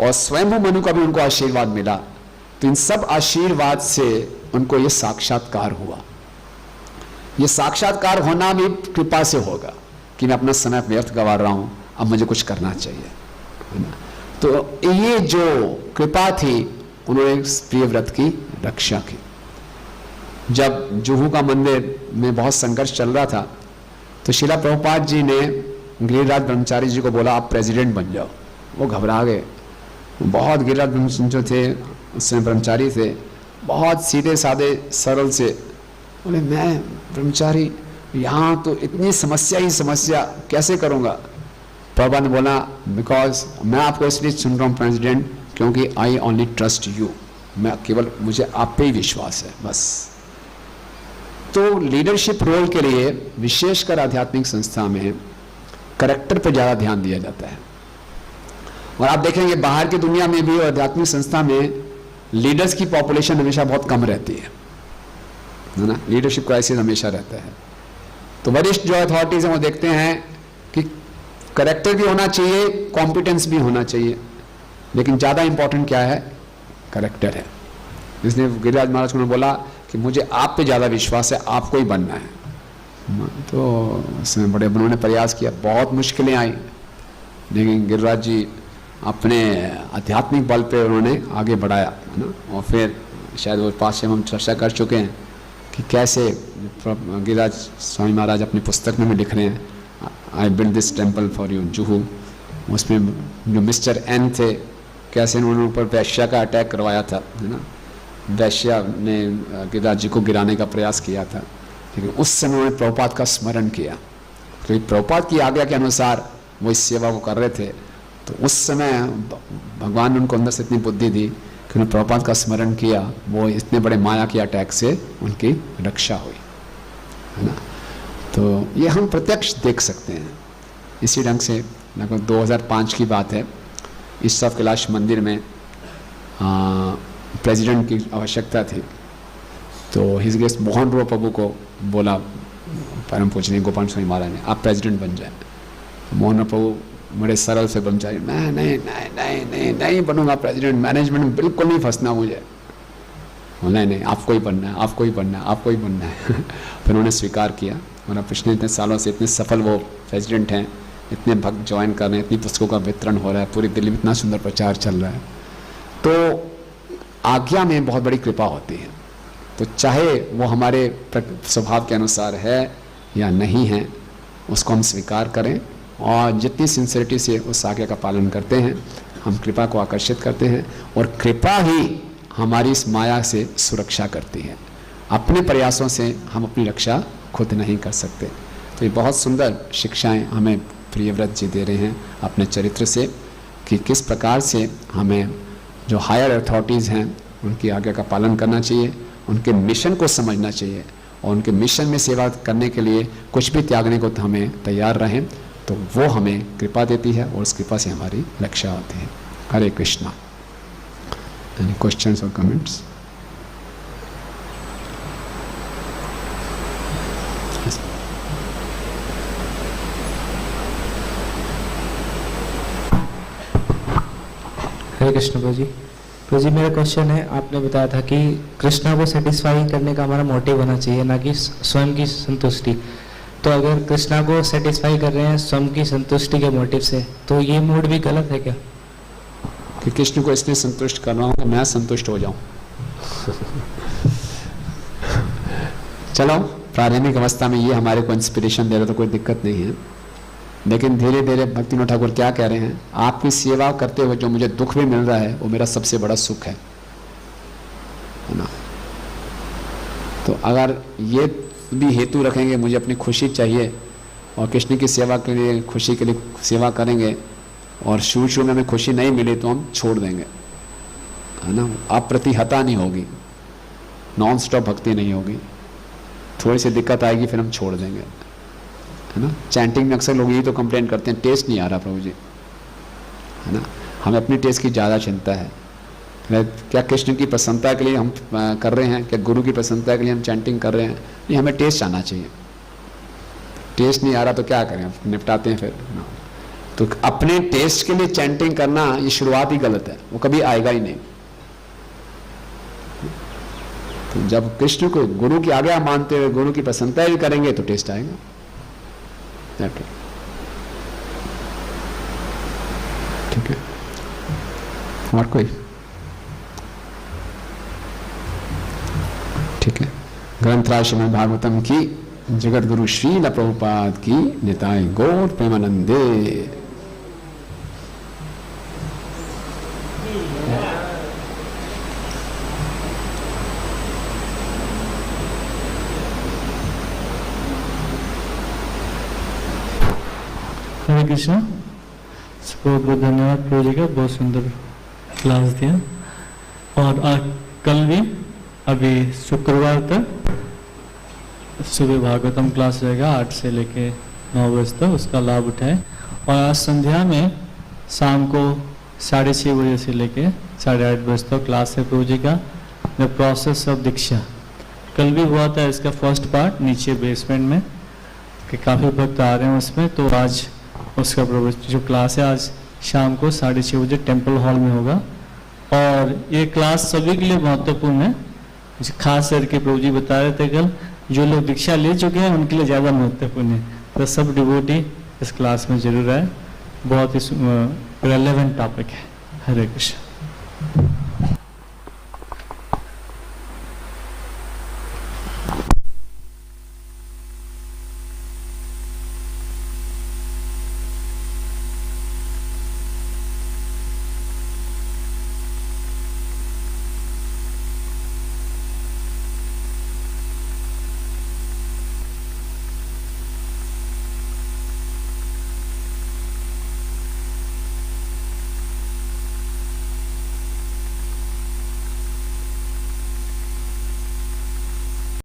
और स्वयं मनु का भी उनको आशीर्वाद मिला, तो इन सब आशीर्वाद से उनको ये साक्षात्कार हुआ। ये साक्षात्कार होना भी कृपा से होगा कि मैं अपना समय व्यर्थ गंवा रहा हूं, अब मुझे कुछ करना चाहिए, है ना। तो ये जो कृपा थी, उन्होंने प्रियव्रत की रक्षा की। जब जुहू का मंदिर में बहुत संघर्ष चल रहा था तो शिला प्रभुपाद जी ने गिरिराज ब्रह्मचारी जी को बोला, आप प्रेसिडेंट बन जाओ। वो घबरा गए। बहुत गिरिराज ब्रह्मचारी जो थे, उसमें ब्रह्मचारी थे, बहुत सीधे साधे सरल से, बोले मैं ब्रह्मचारी, यहाँ तो इतनी समस्या ही समस्या, कैसे करूँगा? प्रभुपाद ने बोला, बिकॉज मैं आपको इसलिए चुन रहा हूँ प्रेसिडेंट क्योंकि आई ओनली ट्रस्ट यू, मैं केवल, मुझे आप पे ही विश्वास है बस। तो लीडरशिप रोल के लिए विशेषकर आध्यात्मिक संस्था में करेक्टर पर ज़्यादा ध्यान दिया जाता है। और आप देखेंगे बाहर की दुनिया में भी और आध्यात्मिक संस्था में लीडर्स की पॉपुलेशन हमेशा बहुत कम रहती है ना। लीडरशिप क्राइसिस हमेशा रहता है। तो वरिष्ठ जो अथॉरिटीज हैं वो देखते हैं कि करेक्टर भी होना चाहिए, कॉम्पिटेंस भी होना चाहिए, लेकिन ज़्यादा इंपॉर्टेंट क्या है? करेक्टर है। इसलिए गिरिराज महाराज को बोला कि मुझे आप पे ज़्यादा विश्वास है, आपको ही बनना है। तो उसमें बड़े उन्होंने प्रयास किया, बहुत मुश्किलें आई, लेकिन गिरिराज जी अपने आध्यात्मिक बल पे उन्होंने आगे बढ़ाया, है ना। और फिर शायद वो 5-6 हम चर्चा कर चुके हैं कि कैसे गिरिराज स्वामी महाराज अपनी पुस्तक में भी लिख रहे हैं, I build this temple for you Juhu. उसमें जो मिस्टर एन थे, कैसे उन्होंने ऊपर वैश्या का अटैक करवाया था, है ना। वैश्या ने गिरिराज जी को गिराने का प्रयास किया था, लेकिन उस समय उन्होंने प्रभुपाद का स्मरण किया, क्योंकि प्रभुपाद की आज्ञा के अनुसार वो इस सेवा को कर रहे थे। तो उस समय भगवान ने उनको अंदर से इतनी बुद्धि दी कि उन्होंने प्रभुपाद का स्मरण किया, वो इतने बड़े माया के अटैक से उनकी रक्षा हुई, है ना। तो ये हम प्रत्यक्ष देख सकते हैं। इसी ढंग से लगभग 2005 की बात है, ईश्वर कैलाश मंदिर में प्रेसिडेंट की आवश्यकता थी। तो हिज गेस्ट मोहन रूप प्रभु को बोला परम पूजनीय गोपाल स्वामी महाराज ने, आप प्रेसिडेंट बन जाए। मोहन रूप प्रभु बड़े सरल से ब्रह्मचारी, मैं नहीं बनूंगा प्रेसिडेंट, मैनेजमेंट में बिल्कुल नहीं फंसना मुझे। नहीं, आपको ही बनना है, आपको ही बनना है, आपको ही बनना है। फिर उन्होंने स्वीकार किया और अब पिछले इतने सालों से इतने सफल वो प्रेसिडेंट हैं, इतने भक्त ज्वाइन कर रहे हैं, इतनी पुस्तकों का वितरण हो रहा है, पूरी दिल्ली में इतना सुंदर प्रचार चल रहा है। तो आज्ञा में बहुत बड़ी कृपा होती है। तो चाहे वो हमारे स्वभाव के अनुसार है या नहीं है, उसको हम स्वीकार करें और जितनी सिंसियरिटी से उस आज्ञा का पालन करते हैं, हम कृपा को आकर्षित करते हैं और कृपा ही हमारी इस माया से सुरक्षा करती है। अपने प्रयासों से हम अपनी रक्षा खुद नहीं कर सकते। तो ये बहुत सुंदर शिक्षाएं हमें प्रियव्रत जी दे रहे हैं अपने चरित्र से, कि किस प्रकार से हमें जो हायर अथॉरिटीज़ हैं उनकी आज्ञा का पालन करना चाहिए, उनके मिशन को समझना चाहिए और उनके मिशन में सेवा करने के लिए कुछ भी त्यागने को तो हमें तैयार रहें। तो वो हमें कृपा देती है और उस कृपा से हमारी रक्षा होती है। हरे कृष्णा। एनी क्वेश्चंस और कमेंट्स? हरे कृष्ण प्रभु जी। प्रभु जी, मेरा क्वेश्चन है, आपने बताया था कि कृष्णा को सेटिस्फाई करने का हमारा मोटिव होना चाहिए, ना कि स्वयं की संतुष्टि। तो अगर कृष्णा को सेटिस्फाई कर रहे हैं स्वयं की संतुष्टि के मोटिव से, तो ये मूड भी गलत है क्या? कि कृष्ण को इसलिए संतुष्ट कर रहा हूँ कि मैं संतुष्ट हो जाऊं। चलो प्रारंभिक अवस्था में ये हमारे को इंस्पिरेशन दे रहा तो कोई दिक्कत नहीं है, लेकिन धीरे धीरे भक्तिविनोद ठाकुर क्या कह रहे हैं, आपकी सेवा करते हुए जो मुझे दुख भी मिल रहा है वो मेरा सबसे बड़ा सुख है ना। तो अगर ये भी हेतु रखेंगे मुझे अपनी खुशी चाहिए और कृष्ण की सेवा के लिए खुशी के लिए सेवा करेंगे और शुरू में हमें खुशी नहीं मिली तो हम छोड़ देंगे, है ना। अप्रतिहता नहीं होगी, नॉन स्टॉप भक्ति नहीं होगी, थोड़ी सी दिक्कत आएगी फिर हम छोड़ देंगे, है ना। चैंटिंग में अक्सर लोग यही तो कंप्लेन करते हैं, टेस्ट नहीं आ रहा प्रभु जी, है ना। हमें अपनी टेस्ट की ज़्यादा चिंता है, क्या कृष्ण की प्रसन्नता के लिए हम कर रहे हैं, क्या गुरु की प्रसन्नता के लिए हम चैंटिंग कर रहे हैं, नहीं, हमें टेस्ट आना चाहिए। टेस्ट नहीं आ रहा तो क्या करें, निपटाते हैं फिर ना। तो अपने टेस्ट के लिए चैंटिंग करना ये शुरुआत ही गलत है, वो कभी आएगा ही नहीं। तो जब कृष्ण को गुरु की आज्ञा मानते हुए गुरु की प्रसन्नता भी करेंगे तो टेस्ट आएगा। ठीक है, और कोई? ठीक है, ग्रंथराज श्रीमद् भागवतम की, जगत गुरु श्रील प्रभुपाद की निताय गौर प्रेमानंदे। हरे कृष्णा। बहुत बहुत धन्यवाद प्रभु जी का, बहुत सुंदर क्लास दिया। और कल भी अभी शुक्रवार तक सुबह भागवतम क्लास रहेगा 8 से लेके 9 बजे तक, उसका लाभ उठाए। और आज संध्या में शाम को 6:30 बजे से लेके 8:30 बजे तक क्लास है प्रभु जी का, द प्रोसेस ऑफ दीक्षा। कल भी हुआ था इसका फर्स्ट पार्ट नीचे बेसमेंट में, कि काफ़ी भक्त आ रहे हैं उसमें, तो आज उसका प्रभु जो क्लास है आज शाम को 6:30 बजे टेम्पल हॉल में होगा। और ये क्लास सभी के लिए महत्वपूर्ण है, खास करके प्रभु जी बता रहे थे कल, जो लोग दीक्षा ले चुके हैं उनके लिए ज़्यादा महत्वपूर्ण है। तो सब डिवोटी इस क्लास में जरूर आए, बहुत ही रेलेवेंट टॉपिक है। हरे कृष्ण।